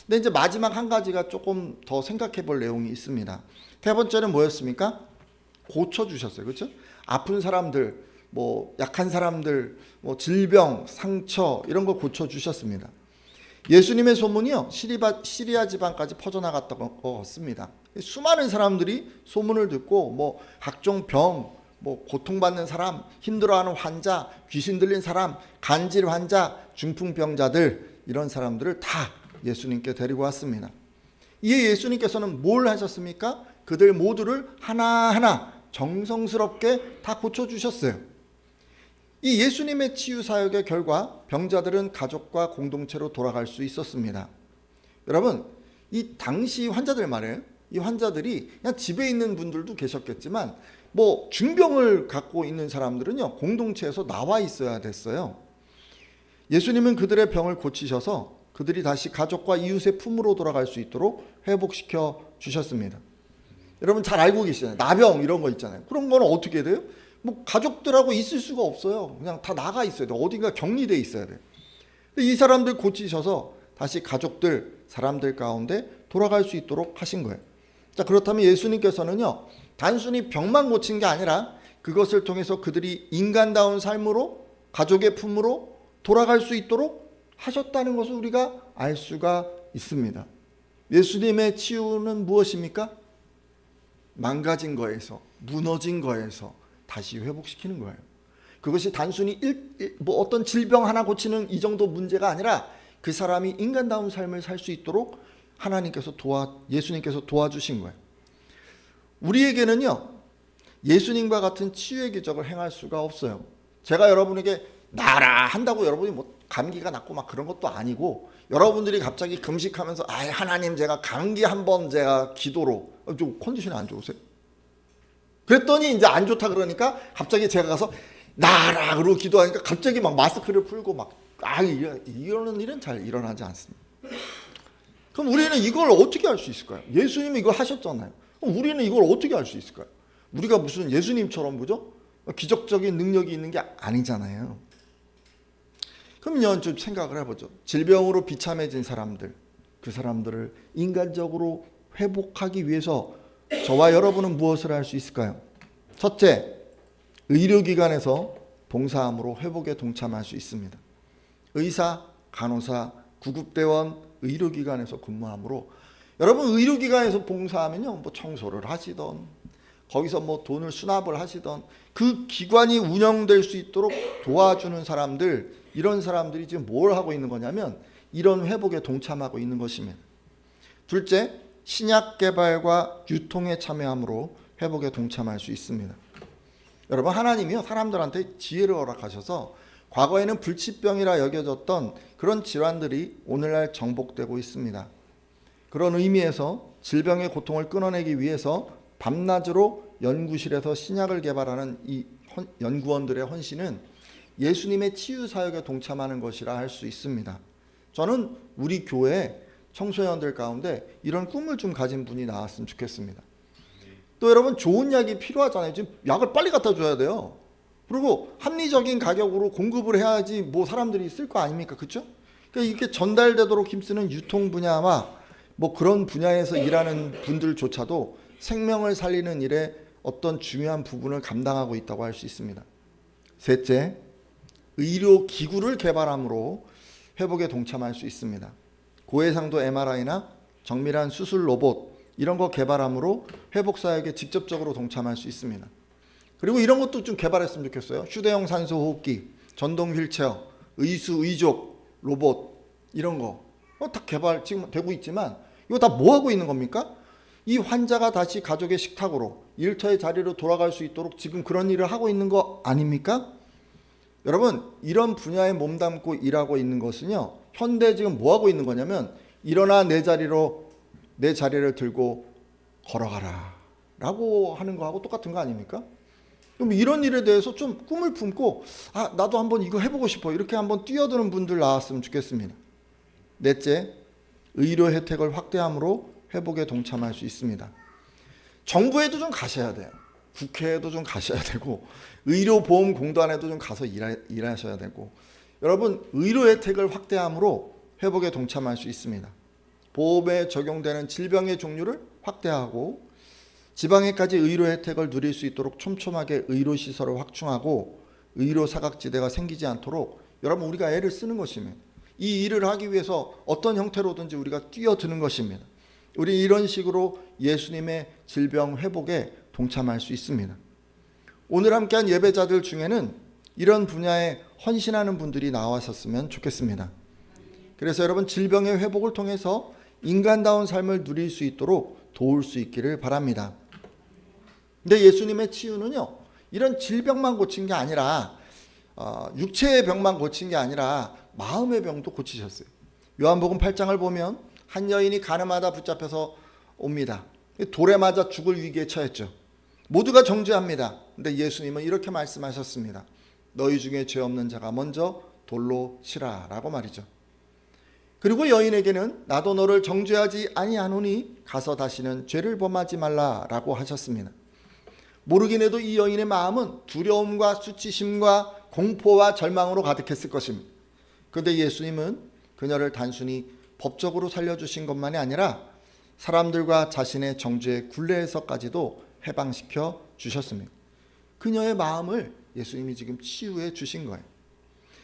근데 이제 마지막 한 가지가 조금 더 생각해 볼 내용이 있습니다. 세 번째는 뭐였습니까? 고쳐주셨어요. 그렇죠? 아픈 사람들, 약한 사람들, 질병, 상처 이런 걸 고쳐주셨습니다. 예수님의 소문이요, 시리아 지방까지 퍼져나갔던 것 같습니다. 수많은 사람들이 소문을 듣고 각종 병, 고통받는 사람, 힘들어하는 환자, 귀신 들린 사람, 간질 환자, 중풍병자들 이런 사람들을 다 예수님께 데리고 왔습니다. 이에 예수님께서는 뭘 하셨습니까? 그들 모두를 하나하나 정성스럽게 다 고쳐주셨어요. 이 예수님의 치유 사역의 결과 병자들은 가족과 공동체로 돌아갈 수 있었습니다. 여러분, 이 당시 환자들 말이에요. 이 환자들이 그냥 집에 있는 분들도 계셨겠지만 중병을 갖고 있는 사람들은요, 공동체에서 나와 있어야 됐어요. 예수님은 그들의 병을 고치셔서 그들이 다시 가족과 이웃의 품으로 돌아갈 수 있도록 회복시켜 주셨습니다. 여러분 잘 알고 계시잖아요. 나병 이런 거 있잖아요. 그런 거는 어떻게 돼요? 가족들하고 있을 수가 없어요. 그냥 다 나가 있어야 돼요. 어딘가 격리돼 있어야 돼요. 근데 이 사람들 고치셔서 다시 가족들, 사람들 가운데 돌아갈 수 있도록 하신 거예요. 자, 그렇다면 예수님께서는요, 단순히 병만 고친 게 아니라 그것을 통해서 그들이 인간다운 삶으로 가족의 품으로 돌아갈 수 있도록 하셨다는 것을 우리가 알 수가 있습니다. 예수님의 치유는 무엇입니까? 망가진 거에서, 무너진 거에서 다시 회복시키는 거예요. 그것이 단순히 어떤 질병 하나 고치는 이 정도 문제가 아니라 그 사람이 인간다운 삶을 살 수 있도록 예수님께서 도와주신 거예요. 우리에게는요, 예수님과 같은 치유의 기적을 행할 수가 없어요. 제가 여러분에게 나라 한다고 여러분이 감기가 낫고 그런 것도 아니고, 여러분들이 갑자기 금식하면서 하나님 제가 감기 한번 제가 기도로 좀 컨디션이 안 좋으세요? 그랬더니 이제 안 좋다 그러니까 갑자기 제가 가서 나라 그러고 기도하니까 갑자기 마스크를 풀고 이러는 일은 잘 일어나지 않습니다. 그럼 우리는 이걸 어떻게 할 수 있을까요? 예수님이 이걸 하셨잖아요. 그럼 우리는 이걸 어떻게 할 수 있을까요? 우리가 무슨 예수님처럼 그죠? 기적적인 능력이 있는 게 아니잖아요. 그럼요, 좀 생각을 해보죠. 질병으로 비참해진 사람들, 그 사람들을 인간적으로 회복하기 위해서 저와 여러분은 무엇을 할 수 있을까요? 첫째, 의료기관에서 봉사함으로 회복에 동참할 수 있습니다. 의사, 간호사, 구급대원, 의료기관에서 근무함으로, 여러분 의료기관에서 봉사하면요, 청소를 하시던, 거기서 돈을 수납을 하시던, 그 기관이 운영될 수 있도록 도와주는 사람들, 이런 사람들이 지금 뭘 하고 있는 거냐면 이런 회복에 동참하고 있는 것입니다. 둘째, 신약 개발과 유통에 참여함으로 회복에 동참할 수 있습니다. 여러분, 하나님이요, 사람들한테 지혜를 허락하셔서 과거에는 불치병이라 여겨졌던 그런 질환들이 오늘날 정복되고 있습니다. 그런 의미에서 질병의 고통을 끊어내기 위해서 밤낮으로 연구실에서 신약을 개발하는 이 연구원들의 헌신은 예수님의 치유 사역에 동참하는 것이라 할 수 있습니다. 저는 우리 교회 청소년들 가운데 이런 꿈을 좀 가진 분이 나왔으면 좋겠습니다. 또 여러분, 좋은 약이 필요하잖아요. 지금 약을 빨리 갖다 줘야 돼요. 그리고 합리적인 가격으로 공급을 해야지 뭐 사람들이 쓸 거 아닙니까? 그렇죠? 그러니까 이렇게 전달되도록 힘쓰는 유통 분야와 뭐 그런 분야에서 일하는 분들조차도 생명을 살리는 일에 어떤 중요한 부분을 감당하고 있다고 할 수 있습니다. 셋째, 의료 기구를 개발함으로 회복에 동참할 수 있습니다. 고해상도 MRI나 정밀한 수술 로봇 이런 거 개발함으로 회복 사역에 직접적으로 동참할 수 있습니다. 그리고 이런 것도 좀 개발했으면 좋겠어요. 휴대용 산소 호흡기, 전동 휠체어, 의수 의족 로봇 이런 거 다 개발 지금 되고 있지만 이거 다 뭐 하고 있는 겁니까? 이 환자가 다시 가족의 식탁으로 일터의 자리로 돌아갈 수 있도록 지금 그런 일을 하고 있는 거 아닙니까? 여러분, 이런 분야에 몸담고 일하고 있는 것은요, 현대 지금 뭐 하고 있는 거냐면 일어나 내 자리를 들고 걸어가라 라고 하는 거하고 똑같은 거 아닙니까? 그럼 이런 일에 대해서 좀 꿈을 품고 나도 한번 이거 해보고 싶어 이렇게 한번 뛰어드는 분들 나왔으면 좋겠습니다. 넷째, 의료 혜택을 확대함으로 회복에 동참할 수 있습니다. 정부에도 좀 가셔야 돼요. 국회에도 좀 가셔야 되고 의료보험공단에도 좀 가서 일하셔야 되고 여러분, 의료 혜택을 확대함으로 회복에 동참할 수 있습니다. 보험에 적용되는 질병의 종류를 확대하고 지방에까지 의료 혜택을 누릴 수 있도록 촘촘하게 의료시설을 확충하고 의료 사각지대가 생기지 않도록 여러분, 우리가 애를 쓰는 것입니다. 이 일을 하기 위해서 어떤 형태로든지 우리가 뛰어드는 것입니다. 우리 이런 식으로 예수님의 질병 회복에 동참할 수 있습니다. 오늘 함께한 예배자들 중에는 이런 분야에 헌신하는 분들이 나왔었으면 좋겠습니다. 그래서 여러분, 질병의 회복을 통해서 인간다운 삶을 누릴 수 있도록 도울 수 있기를 바랍니다. 근데 예수님의 치유는요, 이런 질병만 고친 게 아니라 육체의 병만 고친 게 아니라 마음의 병도 고치셨어요. 요한복음 8장을 보면 한 여인이 가늠하다 붙잡혀서 옵니다. 돌에 맞아 죽을 위기에 처했죠. 모두가 정죄합니다. 근데 예수님은 이렇게 말씀하셨습니다. 너희 중에 죄 없는 자가 먼저 돌로 치라 라고 말이죠. 그리고 여인에게는 나도 너를 정죄하지 아니하노니 가서 다시는 죄를 범하지 말라 라고 하셨습니다. 모르긴 해도 이 여인의 마음은 두려움과 수치심과 공포와 절망으로 가득했을 것입니다. 그런데 예수님은 그녀를 단순히 법적으로 살려주신 것만이 아니라 사람들과 자신의 정죄의 굴레에서까지도 해방시켜 주셨습니다. 그녀의 마음을 예수님이 지금 치유해 주신 거예요.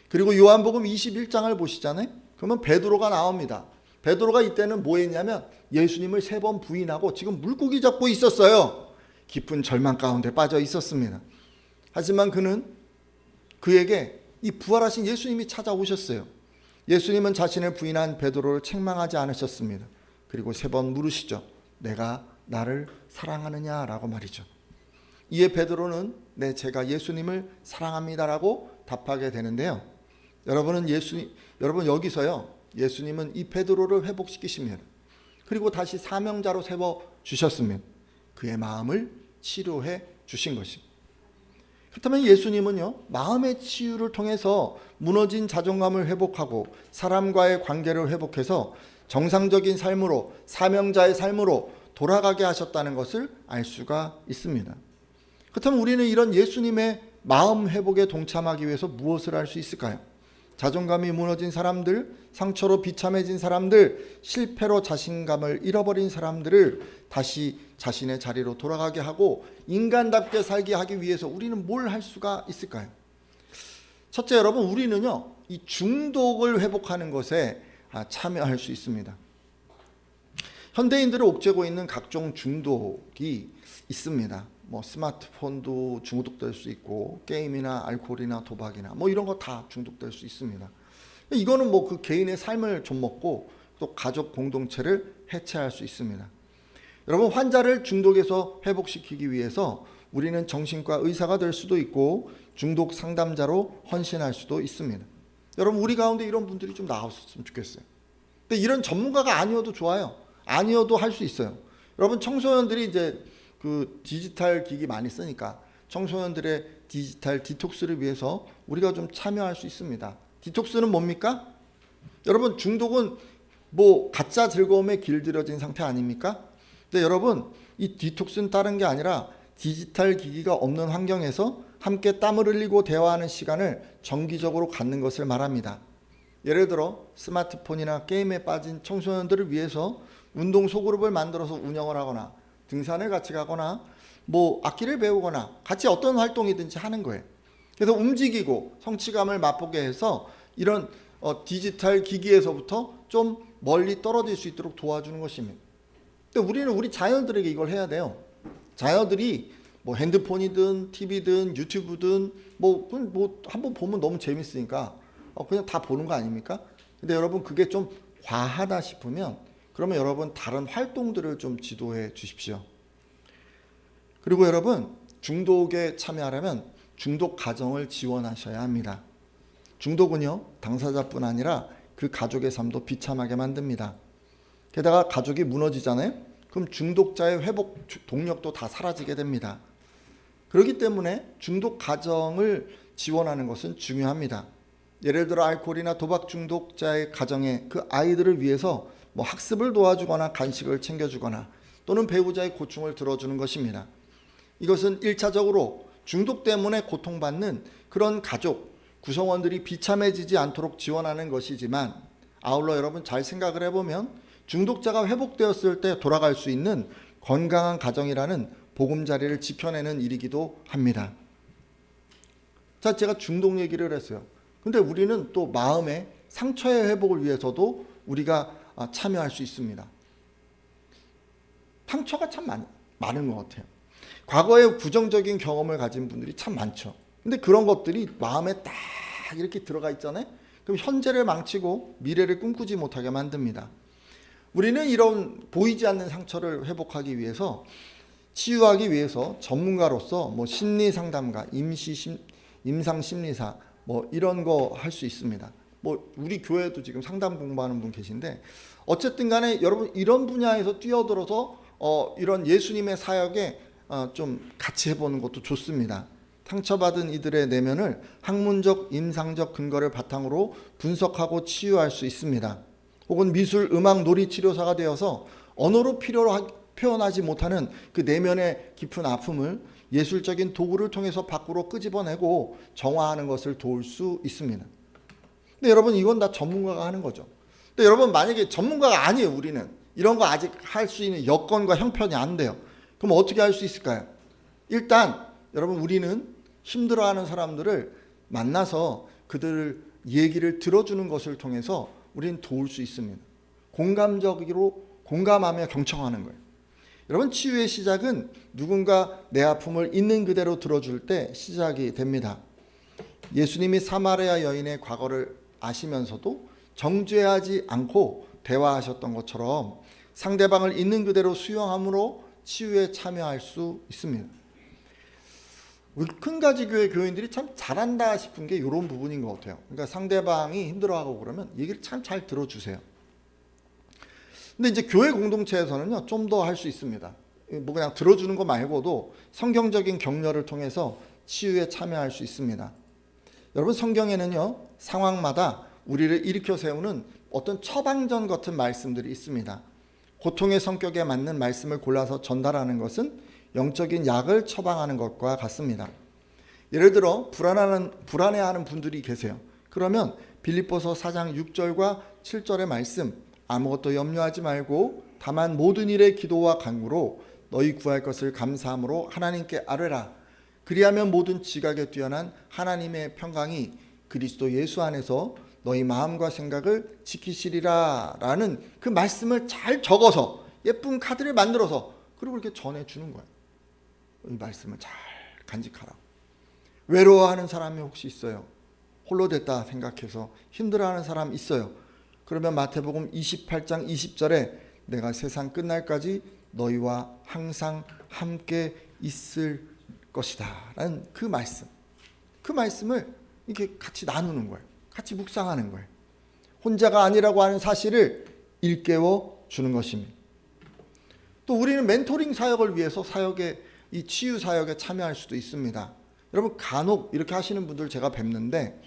그리고 요한복음 21장을 보시잖아요. 그러면 베드로가 나옵니다. 베드로가 이때는 뭐 했냐면 예수님을 3번 부인하고 지금 물고기 잡고 있었어요. 깊은 절망 가운데 빠져 있었습니다. 하지만 그에게 이 부활하신 예수님이 찾아오셨어요. 예수님은 자신을 부인한 베드로를 책망하지 않으셨습니다. 그리고 3번 물으시죠. 내가 나를 사랑하느냐라고 말이죠. 이에 베드로는 네, 제가 예수님을 사랑합니다라고 답하게 되는데요. 여러분 여기서요, 예수님은 이 베드로를 회복시키십니다. 그리고 다시 사명자로 세워 주셨습니다. 그의 마음을 치료해 주신 것입니다. 그렇다면 예수님은요, 마음의 치유를 통해서 무너진 자존감을 회복하고 사람과의 관계를 회복해서 정상적인 삶으로, 사명자의 삶으로 돌아가게 하셨다는 것을 알 수가 있습니다. 그렇다면 우리는 이런 예수님의 마음 회복에 동참하기 위해서 무엇을 할 수 있을까요? 자존감이 무너진 사람들, 상처로 비참해진 사람들, 실패로 자신감을 잃어버린 사람들을 다시 자신의 자리로 돌아가게 하고 인간답게 살게 하기 위해서 우리는 뭘 할 수가 있을까요? 첫째, 여러분, 우리는요, 이 중독을 회복하는 것에 참여할 수 있습니다. 현대인들을 옥죄고 있는 각종 중독이 있습니다. 뭐 스마트폰도 중독될 수 있고 게임이나 알코올이나 도박이나 뭐 이런 거 다 중독될 수 있습니다. 이거는 뭐 그 개인의 삶을 좀먹고 또 가족 공동체를 해체할 수 있습니다. 여러분, 환자를 중독에서 회복시키기 위해서 우리는 정신과 의사가 될 수도 있고 중독 상담자로 헌신할 수도 있습니다. 여러분, 우리 가운데 이런 분들이 좀 나왔으면 좋겠어요. 근데 이런 전문가가 아니어도 좋아요. 아니어도 할 수 있어요. 여러분, 청소년들이 이제 그 디지털 기기 많이 쓰니까 청소년들의 디지털 디톡스를 위해서 우리가 좀 참여할 수 있습니다. 디톡스는 뭡니까? 여러분, 중독은 뭐 가짜 즐거움에 길들여진 상태 아닙니까? 근데 여러분, 이 디톡스는 다른 게 아니라 디지털 기기가 없는 환경에서 함께 땀을 흘리고 대화하는 시간을 정기적으로 갖는 것을 말합니다. 예를 들어 스마트폰이나 게임에 빠진 청소년들을 위해서 운동 소그룹을 만들어서 운영을 하거나 등산을 같이 가거나 뭐 악기를 배우거나 같이 어떤 활동이든지 하는 거예요. 그래서 움직이고 성취감을 맛보게 해서 이런 디지털 기기에서부터 좀 멀리 떨어질 수 있도록 도와주는 것입니다. 근데 우리는 우리 자녀들에게 이걸 해야 돼요. 자녀들이 뭐 핸드폰이든 TV든 유튜브든 뭐 한번 보면 너무 재밌으니까 그냥 다 보는 거 아닙니까? 근데 여러분, 그게 좀 과하다 싶으면 그러면 여러분 다른 활동들을 좀 지도해 주십시오. 그리고 여러분, 중독에 참여하려면 중독 가정을 지원하셔야 합니다. 중독은요, 당사자뿐 아니라 그 가족의 삶도 비참하게 만듭니다. 게다가 가족이 무너지잖아요. 그럼 중독자의 회복 동력도 다 사라지게 됩니다. 그렇기 때문에 중독 가정을 지원하는 것은 중요합니다. 예를 들어 알코올이나 도박 중독자의 가정에 그 아이들을 위해서 뭐 학습을 도와주거나 간식을 챙겨주거나 또는 배우자의 고충을 들어주는 것입니다. 이것은 1차적으로 중독 때문에 고통받는 그런 가족, 구성원들이 비참해지지 않도록 지원하는 것이지만, 아울러 여러분 잘 생각을 해보면 중독자가 회복되었을 때 돌아갈 수 있는 건강한 가정이라는 보금자리를 지켜내는 일이기도 합니다. 자, 제가 중독 얘기를 했어요. 근데 우리는 또 마음의 상처의 회복을 위해서도 우리가 참여할 수 있습니다. 상처가 참 많은 것 같아요. 과거에 부정적인 경험을 가진 분들이 참 많죠. 근데 그런 것들이 마음에 딱 이렇게 들어가 있잖아요. 그럼 현재를 망치고 미래를 꿈꾸지 못하게 만듭니다. 우리는 이런 보이지 않는 상처를 회복하기 위해서, 치유하기 위해서 전문가로서 뭐 심리 상담가, 임상 심리사 뭐 이런 거 할 수 있습니다. 뭐 우리 교회도 지금 상담 공부하는 분 계신데, 어쨌든 간에 여러분 이런 분야에서 뛰어들어서 이런 예수님의 사역에 좀 같이 해보는 것도 좋습니다. 상처받은 이들의 내면을 학문적, 임상적 근거를 바탕으로 분석하고 치유할 수 있습니다. 혹은 미술, 음악, 놀이 치료사가 되어서 언어로 표현하지 못하는 그 내면의 깊은 아픔을 예술적인 도구를 통해서 밖으로 끄집어내고 정화하는 것을 도울 수 있습니다. 근데 여러분, 이건 다 전문가가 하는 거죠. 근데 여러분, 만약에 전문가가 아니에요. 우리는 이런 거 아직 할 수 있는 여건과 형편이 안 돼요. 그럼 어떻게 할 수 있을까요? 일단 여러분, 우리는 힘들어하는 사람들을 만나서 그들 얘기를 들어주는 것을 통해서 우리는 도울 수 있습니다. 공감적으로 공감하며 경청하는 거예요. 여러분, 치유의 시작은 누군가 내 아픔을 있는 그대로 들어줄 때 시작이 됩니다. 예수님이 사마리아 여인의 과거를 아시면서도 정죄하지 않고 대화하셨던 것처럼 상대방을 있는 그대로 수용함으로 치유에 참여할 수 있습니다. 우리 큰가지 교회 교인들이 참 잘한다 싶은 게 이런 부분인 것 같아요. 그러니까 상대방이 힘들어하고 그러면 얘기를 참 잘 들어주세요. 근데 이제 교회 공동체에서는요, 좀 더 할 수 있습니다. 뭐 그냥 들어주는 거 말고도 성경적인 격려를 통해서 치유에 참여할 수 있습니다. 여러분, 성경에는요, 상황마다 우리를 일으켜 세우는 어떤 처방전 같은 말씀들이 있습니다. 고통의 성격에 맞는 말씀을 골라서 전달하는 것은 영적인 약을 처방하는 것과 같습니다. 예를 들어 불안해하는 분들이 계세요. 그러면 빌립보서 4장 6절과 7절의 말씀, 아무것도 염려하지 말고 다만 모든 일에 기도와 간구로 너희 구할 것을 감사함으로 하나님께 아뢰라. 그리하면 모든 지각에 뛰어난 하나님의 평강이 그리스도 예수 안에서 너희 마음과 생각을 지키시리라 라는 그 말씀을 잘 적어서 예쁜 카드를 만들어서 그리고 이렇게 전해주는 거예요. 이 말씀을 잘 간직하라. 외로워하는 사람이 혹시 있어요? 홀로 됐다 생각해서 힘들어하는 사람 있어요? 그러면 마태복음 28장 20절에 내가 세상 끝날까지 너희와 항상 함께 있을 것이다 라는 그 말씀을 이렇게 같이 나누는 거예요. 같이 묵상하는 거예요. 혼자가 아니라고 하는 사실을 일깨워 주는 것입니다. 또 우리는 멘토링 사역을 위해서 사역에 이 치유 사역에 참여할 수도 있습니다. 여러분 간혹 이렇게 하시는 분들 제가 뵙는데,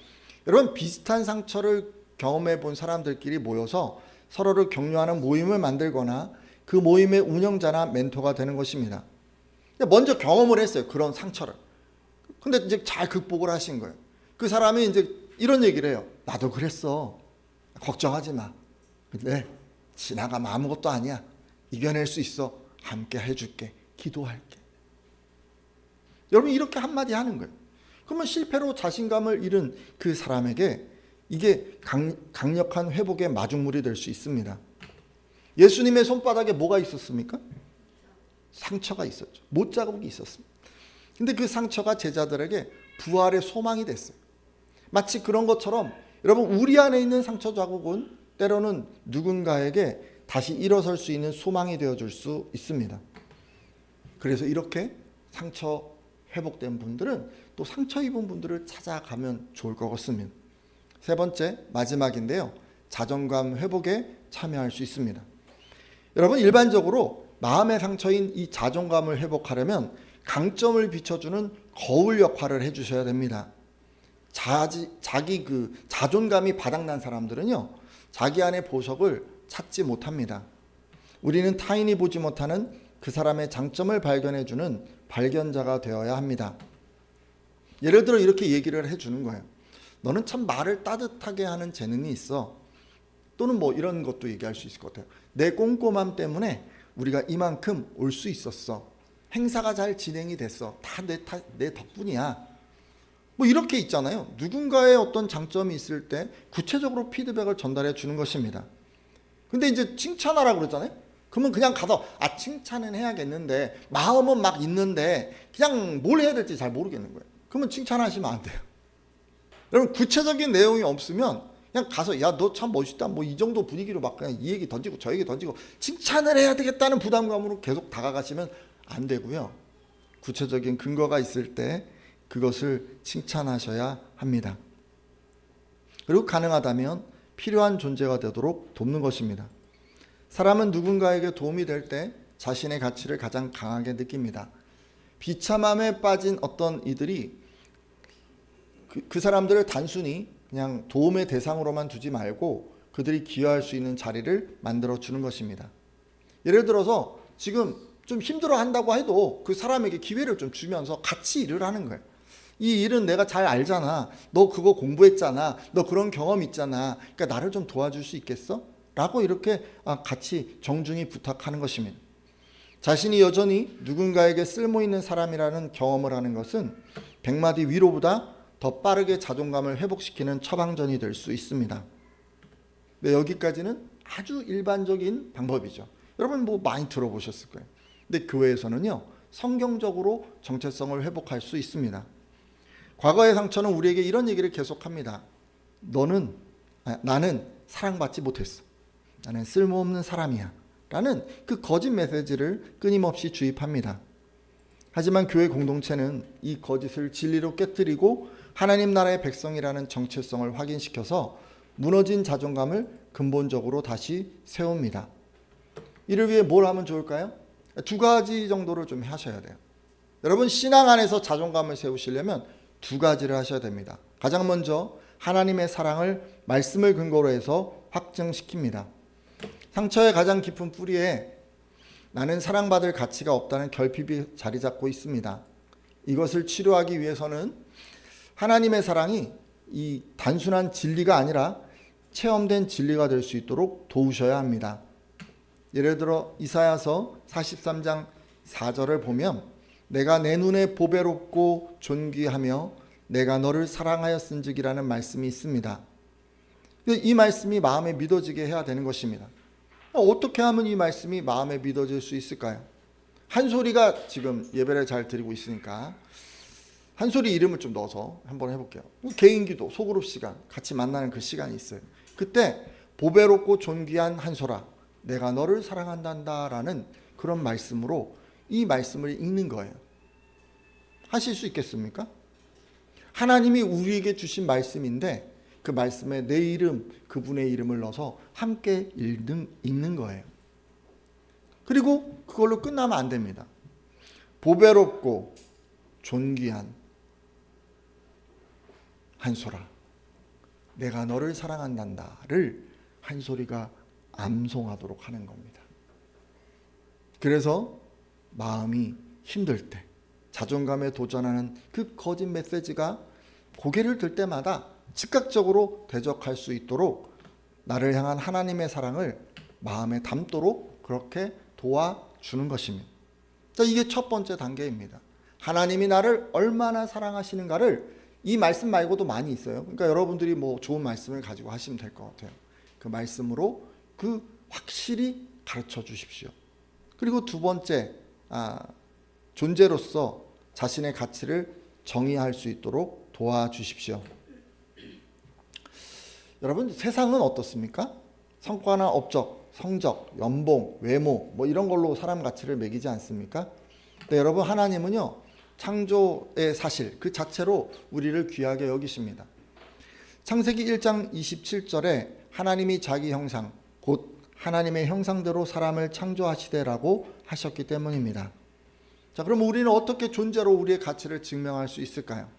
여러분 비슷한 상처를 경험해 본 사람들끼리 모여서 서로를 격려하는 모임을 만들거나 그 모임의 운영자나 멘토가 되는 것입니다. 먼저 경험을 했어요, 그런 상처를. 근데 이제 잘 극복을 하신 거예요. 그 사람이 이제 이런 얘기를 해요. 나도 그랬어. 걱정하지 마. 근데 지나가면 아무것도 아니야. 이겨낼 수 있어. 함께 해줄게. 기도할게. 여러분 이렇게 한마디 하는 거예요. 그러면 실패로 자신감을 잃은 그 사람에게 이게 강력한 회복의 마중물이 될 수 있습니다. 예수님의 손바닥에 뭐가 있었습니까? 상처가 있었죠. 못자국이 있었습니다. 근데 그 상처가 제자들에게 부활의 소망이 됐어요. 마치 그런 것처럼 여러분 우리 안에 있는 상처 자국은 때로는 누군가에게 다시 일어설 수 있는 소망이 되어줄 수 있습니다. 그래서 이렇게 상처 회복된 분들은 또 상처 입은 분들을 찾아가면 좋을 것 같습니다. 세 번째, 마지막인데요. 자존감 회복에 참여할 수 있습니다. 여러분 일반적으로 마음의 상처인 이 자존감을 회복하려면 강점을 비춰주는 거울 역할을 해주셔야 됩니다. 자기 그 자존감이 바닥난 사람들은요, 자기 안의 보석을 찾지 못합니다. 우리는 타인이 보지 못하는 그 사람의 장점을 발견해주는 발견자가 되어야 합니다. 예를 들어 이렇게 얘기를 해주는 거예요. 너는 참 말을 따뜻하게 하는 재능이 있어. 또는 뭐 이런 것도 얘기할 수 있을 것 같아요. 내 꼼꼼함 때문에 우리가 이만큼 올 수 있었어. 행사가 잘 진행이 됐어. 다 내 덕분이야. 뭐 이렇게 있잖아요. 누군가의 어떤 장점이 있을 때 구체적으로 피드백을 전달해 주는 것입니다. 근데 이제 칭찬하라고 그러잖아요. 그러면 그냥 가서 칭찬은 해야겠는데 마음은 막 있는데 그냥 뭘 해야 될지 잘 모르겠는 거예요. 그러면 칭찬하시면 안 돼요. 여러분 구체적인 내용이 없으면 그냥 가서 야 너 참 멋있다 뭐 이 정도 분위기로 막 그냥 이 얘기 던지고 저 얘기 던지고 칭찬을 해야 되겠다는 부담감으로 계속 다가가시면 안 되고요. 구체적인 근거가 있을 때 그것을 칭찬하셔야 합니다. 그리고 가능하다면 필요한 존재가 되도록 돕는 것입니다. 사람은 누군가에게 도움이 될 때 자신의 가치를 가장 강하게 느낍니다. 비참함에 빠진 어떤 이들이 그 사람들을 단순히 그냥 도움의 대상으로만 두지 말고 그들이 기여할 수 있는 자리를 만들어 주는 것입니다. 예를 들어서 지금 좀 힘들어 한다고 해도 그 사람에게 기회를 좀 주면서 같이 일을 하는 거예요. 이 일은 내가 잘 알잖아. 너 그거 공부했잖아. 너 그런 경험 있잖아. 그러니까 나를 좀 도와줄 수 있겠어? 라고 이렇게 같이 정중히 부탁하는 것입니다. 자신이 여전히 누군가에게 쓸모있는 사람이라는 경험을 하는 것은 100마디 위로보다 더 빠르게 자존감을 회복시키는 처방전이 될 수 있습니다. 네, 여기까지는 아주 일반적인 방법이죠. 여러분 뭐 많이 들어보셨을 거예요. 근데 교회에서는요, 성경적으로 정체성을 회복할 수 있습니다. 과거의 상처는 우리에게 이런 얘기를 계속합니다. 나는 사랑받지 못했어. 나는 쓸모없는 사람이야. 라는 그 거짓 메시지를 끊임없이 주입합니다. 하지만 교회 공동체는 이 거짓을 진리로 깨뜨리고 하나님 나라의 백성이라는 정체성을 확인시켜서 무너진 자존감을 근본적으로 다시 세웁니다. 이를 위해 뭘 하면 좋을까요? 두 가지 정도를 좀 하셔야 돼요. 여러분 신앙 안에서 자존감을 세우시려면 두 가지를 하셔야 됩니다. 가장 먼저 하나님의 사랑을 말씀을 근거로 해서 확증시킵니다. 상처의 가장 깊은 뿌리에 나는 사랑받을 가치가 없다는 결핍이 자리 잡고 있습니다. 이것을 치료하기 위해서는 하나님의 사랑이 이 단순한 진리가 아니라 체험된 진리가 될 수 있도록 도우셔야 합니다. 예를 들어 이사야서 43장 4절을 보면 내가 내 눈에 보배롭고 존귀하며 내가 너를 사랑하였은즉이라는 말씀이 있습니다. 이 말씀이 마음에 믿어지게 해야 되는 것입니다. 어떻게 하면 이 말씀이 마음에 믿어질 수 있을까요? 한솔이가 지금 예배를 잘 드리고 있으니까 한솔이 이름을 좀 넣어서 한번 해볼게요. 개인기도 소그룹 시간 같이 만나는 그 시간이 있어요. 그때 보배롭고 존귀한 한솔아 내가 너를 사랑한단다라는 그런 말씀으로 이 말씀을 읽는 거예요. 하실 수 있겠습니까? 하나님이 우리에게 주신 말씀인데 그 말씀에 내 이름, 그분의 이름을 넣어서 함께 읽는 거예요. 그리고 그걸로 끝나면 안 됩니다. 보배롭고 존귀한 한소라, 내가 너를 사랑한단다를 한소리가 암송하도록 하는 겁니다. 그래서 마음이 힘들 때, 자존감에 도전하는 그 거짓 메시지가 고개를 들 때마다 즉각적으로 대적할 수 있도록 나를 향한 하나님의 사랑을 마음에 담도록 그렇게 도와주는 것입니다. 자, 이게 첫 번째 단계입니다. 하나님이 나를 얼마나 사랑하시는가를 이 말씀 말고도 많이 있어요. 그러니까 여러분들이 뭐 좋은 말씀을 가지고 하시면 될 것 같아요. 그 말씀으로 그 확실히 가르쳐 주십시오. 그리고 두 번째, 존재로서 자신의 가치를 정의할 수 있도록 도와주십시오. 여러분, 세상은 어떻습니까? 성과나 업적, 성적, 연봉, 외모 뭐 이런 걸로 사람 가치를 매기지 않습니까? 근데 여러분, 하나님은요, 창조의 사실 그 자체로 우리를 귀하게 여기십니다. 창세기 1장 27절에 하나님이 자기 형상, 곧 하나님의 형상대로 사람을 창조하시되라고 하셨기 때문입니다. 자, 그럼 우리는 어떻게 존재로 우리의 가치를 증명할 수 있을까요?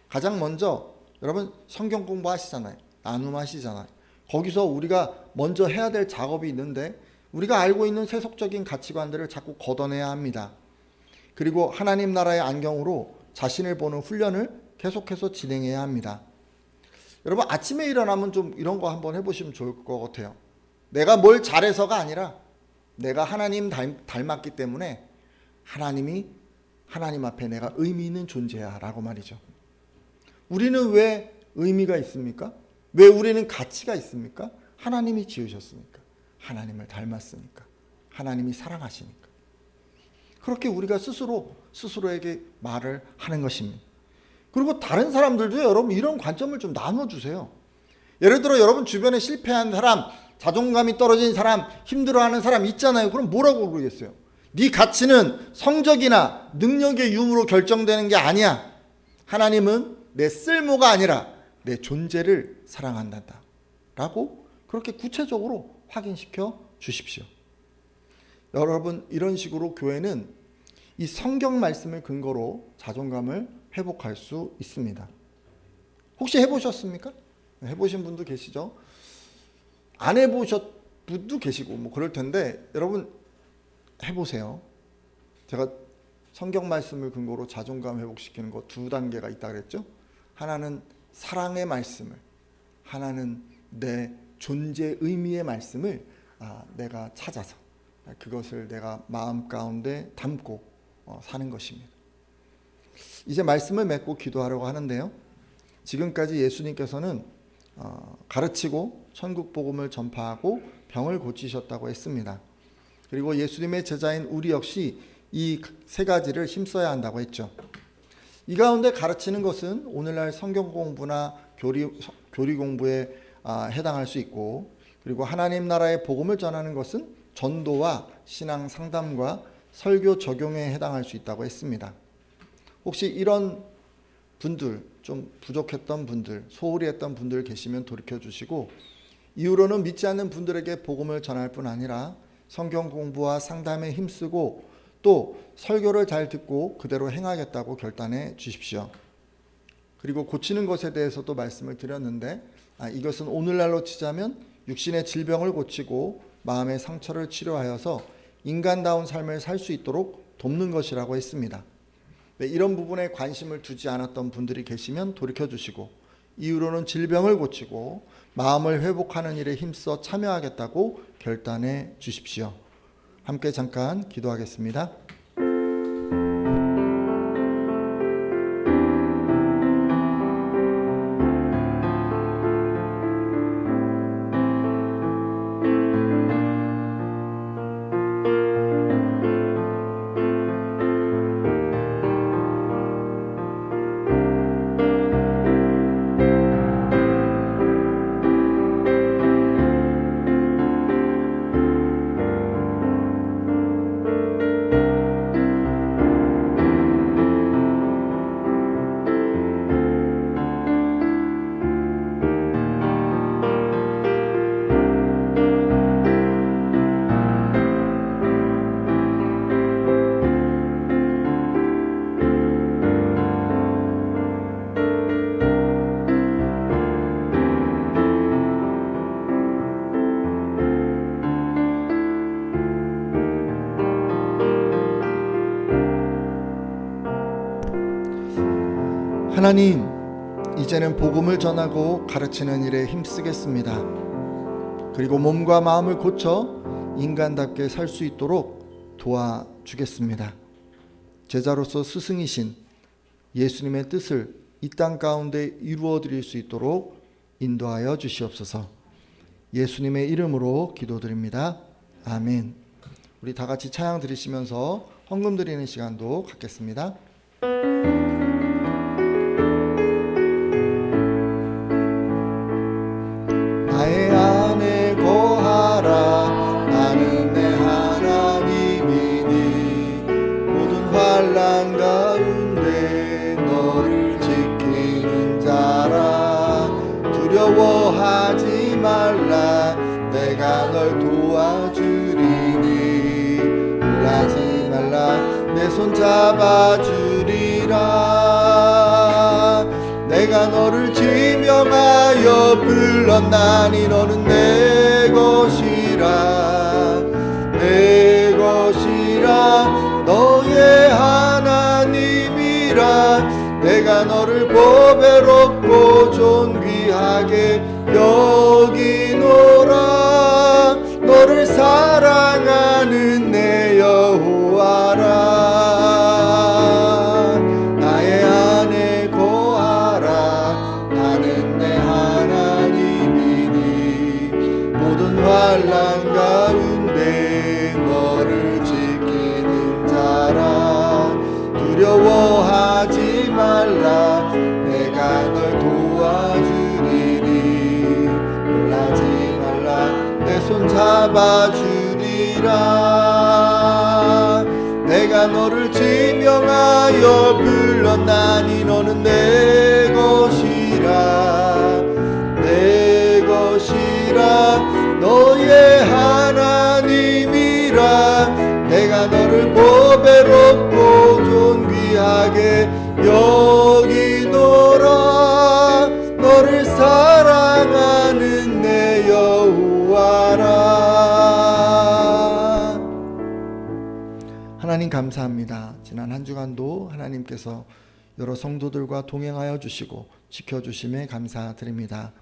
가장 먼저 여러분, 성경 공부하시잖아요. 나눔하시잖아요. 거기서 우리가 먼저 해야 될 작업이 있는데 우리가 알고 있는 세속적인 가치관들을 자꾸 걷어내야 합니다. 그리고 하나님 나라의 안경으로 자신을 보는 훈련을 계속해서 진행해야 합니다. 여러분, 아침에 일어나면 좀 이런 거 한번 해보시면 좋을 것 같아요. 내가 뭘 잘해서가 아니라 내가 하나님 닮았기 때문에 하나님 앞에 내가 의미 있는 존재야 라고 말이죠. 우리는 왜 의미가 있습니까? 왜 우리는 가치가 있습니까? 하나님이 지으셨으니까, 하나님을 닮았으니까, 하나님이 사랑하시니까. 그렇게 우리가 스스로에게 말을 하는 것입니다. 그리고 다른 사람들도 여러분 이런 관점을 좀 나눠주세요. 예를 들어 여러분 주변에 실패한 사람, 자존감이 떨어진 사람, 힘들어하는 사람 있잖아요. 그럼 뭐라고 그러겠어요? 네 가치는 성적이나 능력의 유무로 결정되는 게 아니야. 하나님은 내 쓸모가 아니라 내 존재를 사랑한단다 라고 그렇게 구체적으로 확인시켜 주십시오. 여러분, 이런 식으로 교회는 이 성경 말씀을 근거로 자존감을 회복할 수 있습니다. 혹시 해보셨습니까? 해보신 분도 계시죠? 안 해보셨 분도 계시고 뭐 그럴 텐데 여러분 해보세요. 제가 성경 말씀을 근거로 자존감 회복시키는 거 두 단계가 있다 그랬죠? 하나는 사랑의 말씀을, 하나는 내 존재 의미의 말씀을 내가 찾아서 그것을 내가 마음 가운데 담고 사는 것입니다. 이제 말씀을 맺고 기도하려고 하는데요. 지금까지 예수님께서는 가르치고 천국 복음을 전파하고 병을 고치셨다고 했습니다. 그리고 예수님의 제자인 우리 역시 이 세 가지를 힘써야 한다고 했죠. 이 가운데 가르치는 것은 오늘날 성경 공부나 교리 공부에 해당할 수 있고, 그리고 하나님 나라의 복음을 전하는 것은 전도와 신앙 상담과 설교 적용에 해당할 수 있다고 했습니다. 혹시 이런 분들, 좀 부족했던 분들, 소홀히 했던 분들 계시면 돌이켜 주시고, 이후로는 믿지 않는 분들에게 복음을 전할 뿐 아니라 성경 공부와 상담에 힘쓰고 또 설교를 잘 듣고 그대로 행하겠다고 결단해 주십시오. 그리고 고치는 것에 대해서도 말씀을 드렸는데 이것은 오늘날로 치자면 육신의 질병을 고치고 마음의 상처를 치료하여서 인간다운 삶을 살 수 있도록 돕는 것이라고 했습니다. 이런 부분에 관심을 두지 않았던 분들이 계시면 돌이켜주시고, 이후로는 질병을 고치고 마음을 회복하는 일에 힘써 참여하겠다고 결단해 주십시오. 함께 잠깐 기도하겠습니다. 하나님, 이제는 복음을 전하고 가르치는 일에 힘쓰겠습니다. 그리고 몸과 마음을 고쳐 인간답게 살 수 있도록 도와주겠습니다. 제자로서 스승이신 예수님의 뜻을 이 땅 가운데 이루어 드릴 수 있도록 인도하여 주시옵소서. 예수님의 이름으로 기도드립니다. 아멘. 우리 다 같이 찬양 드리시면서 헌금 드리는 시간도 갖겠습니다. 나의 안에 거하라. 나는 내 하나님이니 모든 환난 가운데 너를 지키는 자라. 두려워하지 말라. 내가 널 도와주리니 놀라지 말라. 내 손 잡아주리라. 내가 너를 지명하여 불렀나니 너는 내 것이라. 내 것이라. 너의 하나님이라. 내가 너를 보배롭고 존귀하게 여기노라. 너를 사랑하는 내 여호와라. 나의 안에 거하라. 나는 내 하나님이니 모든 환난 가운데 너를 지키는 자라. 두려워하지 말라. 내가 널 도와주리니 놀라지 말라. 내 손 잡아주리라. 내가 너를 지명하여 불렀나니 너는 내 것이라. 내 것이라. 너의 하나님이라. 내가 너를 보배롭고 존귀하게 여기노라. 너를 사랑하는 내 여호와라. 하나님 감사합니다. 지난 한 주간도 하나님께서 여러 성도들과 동행하여 주시고 지켜주심에 감사드립니다.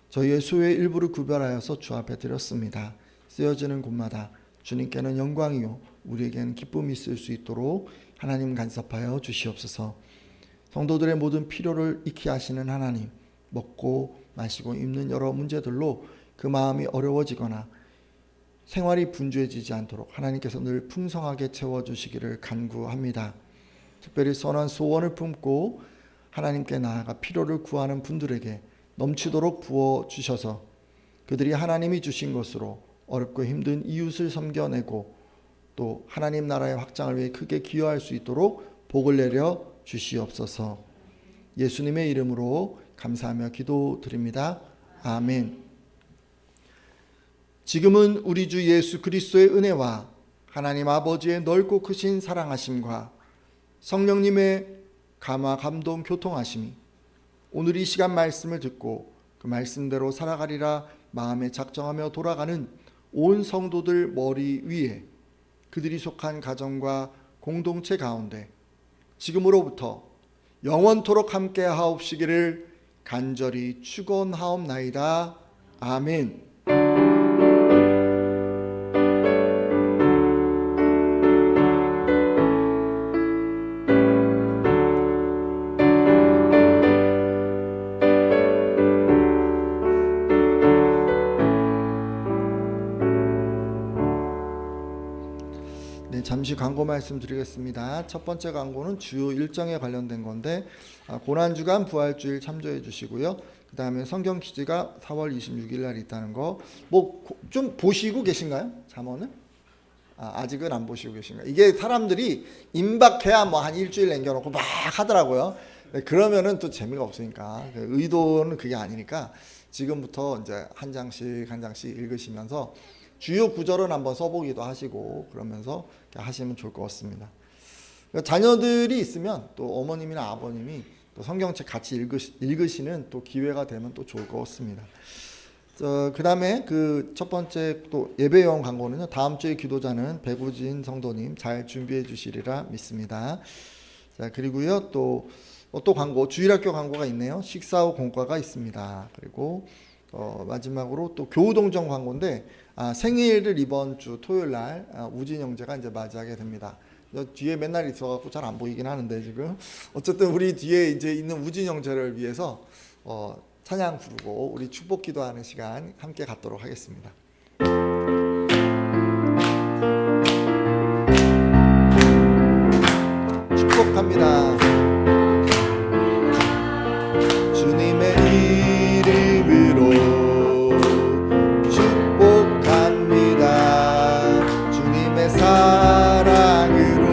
저희의 수요의 일부를 구별하여서 주 앞에 드렸습니다. 쓰여지는 곳마다 주님께는 영광이요 우리에게는 기쁨이 있을 수 있도록 하나님 간섭하여 주시옵소서. 성도들의 모든 필요를 익히 하시는 하나님, 먹고 마시고 입는 여러 문제들로 그 마음이 어려워지거나 생활이 분주해지지 않도록 하나님께서 늘 풍성하게 채워주시기를 간구합니다. 특별히 선한 소원을 품고 하나님께 나아가 필요를 구하는 분들에게 넘치도록 부어주셔서 그들이 하나님이 주신 것으로 어렵고 힘든 이웃을 섬겨내고 또 하나님 나라의 확장을 위해 크게 기여할 수 있도록 복을 내려 주시옵소서. 예수님의 이름으로 감사하며 기도드립니다. 아멘. 지금은 우리 주 예수 그리스도의 은혜와 하나님 아버지의 넓고 크신 사랑하심과 성령님의 감화 감동 교통하심이 오늘 이 시간 말씀을 듣고 그 말씀대로 살아가리라 마음에 작정하며 돌아가는 온 성도들 머리 위에 그들이 속한 가정과 공동체 가운데 지금으로부터 영원토록 함께 하옵시기를 간절히 축원하옵나이다. 아멘. 잠시 광고 말씀드리겠습니다. 첫 번째 광고는 주요 일정에 관련된 건데 고난주간 부활주일 참조해 주시고요. 그 다음에 성경 퀴즈가 4월 26일 날 있다는 거 뭐 좀 보시고 계신가요? 잠언을? 아직은 안 보시고 계신가요? 이게 사람들이 임박해야 뭐 한 일주일 남겨놓고 막 하더라고요. 그러면은 또 재미가 없으니까 의도는 그게 아니니까 지금부터 이제 한 장씩 읽으시면서 주요 구절은 한번 써보기도 하시고 그러면서 하시면 좋을 것 같습니다. 자녀들이 있으면 또 어머님이나 아버님이 또 성경책 같이 읽으시는 또 기회가 되면 또 좋을 것 같습니다. 그 다음에 그 첫 번째 또 예배요원 광고는요. 다음 주에 기도자는 배구진 성도님 잘 준비해 주시리라 믿습니다. 자, 그리고요 또 또 광고, 주일학교 광고가 있네요. 식사 후 공과가 있습니다. 그리고 마지막으로 또 교우동정 광고인데 생일을 이번 주 토요일 날 우진 형제가 이제 맞이하게 됩니다. 뒤에 맨날 있어갖고 잘 안 보이긴 하는데 지금 어쨌든 우리 뒤에 이제 있는 우진 형제를 위해서 찬양 부르고 우리 축복 기도하는 시간 함께 갖도록 하겠습니다. 축복합니다. 주님의 이름으로 축복합니다. 주님의 사랑으로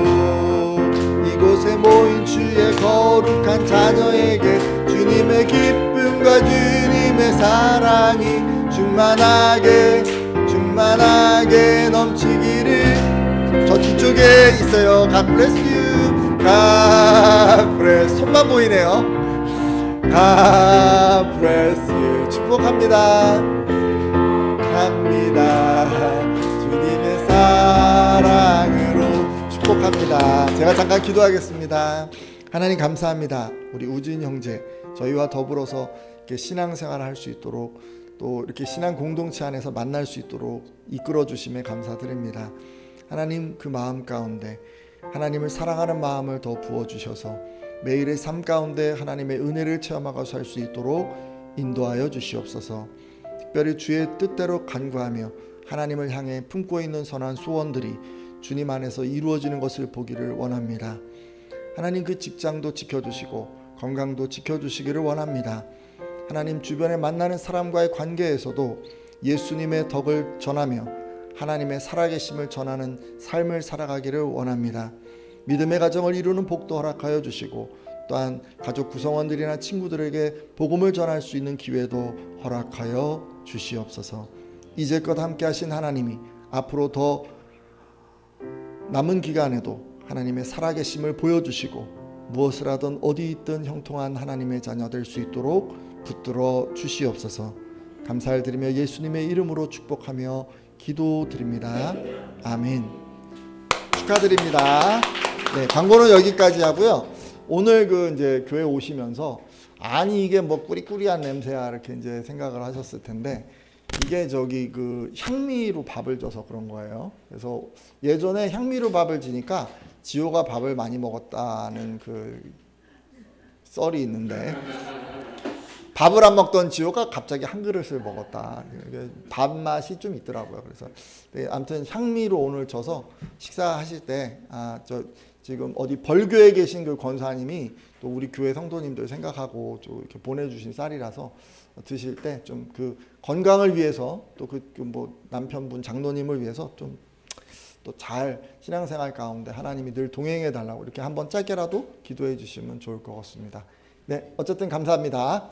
이곳에 모인 주의 거룩한 자녀에게 주님의 기쁨과 주님의 사랑이 충만하게 넘치기를. 저 뒤쪽에 있어요. God bless you. God bless. 손만 보이네요. God bless you. 축복합니다. 주님의 사랑으로 축복합니다. 제가 잠깐 기도하겠습니다. 하나님 감사합니다. 우리 우진 형제 저희와 더불어서 이렇게 신앙생활을 할 수 있도록 또 이렇게 신앙 공동체 안에서 만날 수 있도록 이끌어 주심에 감사드립니다. 하나님 그 마음 가운데 하나님을 사랑하는 마음을 더 부어주셔서 매일의 삶 가운데 하나님의 은혜를 체험하고 살 수 있도록 인도하여 주시옵소서. 특별히 주의 뜻대로 간구하며 하나님을 향해 품고 있는 선한 소원들이 주님 안에서 이루어지는 것을 보기를 원합니다. 하나님 그 직장도 지켜주시고 건강도 지켜주시기를 원합니다. 하나님 주변에 만나는 사람과의 관계에서도 예수님의 덕을 전하며 하나님의 살아계심을 전하는 삶을 살아가기를 원합니다. 믿음의 가정을 이루는 복도 허락하여 주시고 또한 가족 구성원들이나 친구들에게 복음을 전할 수 있는 기회도 허락하여 주시옵소서. 이제껏 함께 하신 하나님이 앞으로 더 남은 기간에도 하나님의 살아계심을 보여주시고 무엇을 하든 어디 있든 형통한 하나님의 자녀 될 수 있도록 붙들어 주시옵소서. 감사를 드리며 예수님의 이름으로 축복하며 기도드립니다. 아멘. 축하드립니다. 네, 광고는 여기까지 하고요. 오늘 그 이제 교회 오시면서 아니 이게 뭐 꾸리꾸리한 냄새야 이렇게 이제 생각을 하셨을 텐데 이게 저기 그 향미로 밥을 줘서 그런 거예요. 그래서 예전에 향미로 밥을 지니까 지호가 밥을 많이 먹었다는 그 썰이 있는데 밥을 안 먹던 지호가 갑자기 한 그릇을 먹었다. 밥 맛이 좀 있더라고요. 그래서 아무튼 향미로 오늘 줘서 식사하실 때 저 지금 어디 벌교에 계신 그 권사님이 또 우리 교회 성도님들 생각하고 좀 이렇게 보내주신 쌀이라서 드실 때 좀 그 건강을 위해서 또 그 뭐 남편분 장로님을 위해서 좀 또 잘 신앙생활 가운데 하나님이 늘 동행해 달라고 이렇게 한번 짧게라도 기도해 주시면 좋을 것 같습니다. 네, 어쨌든 감사합니다.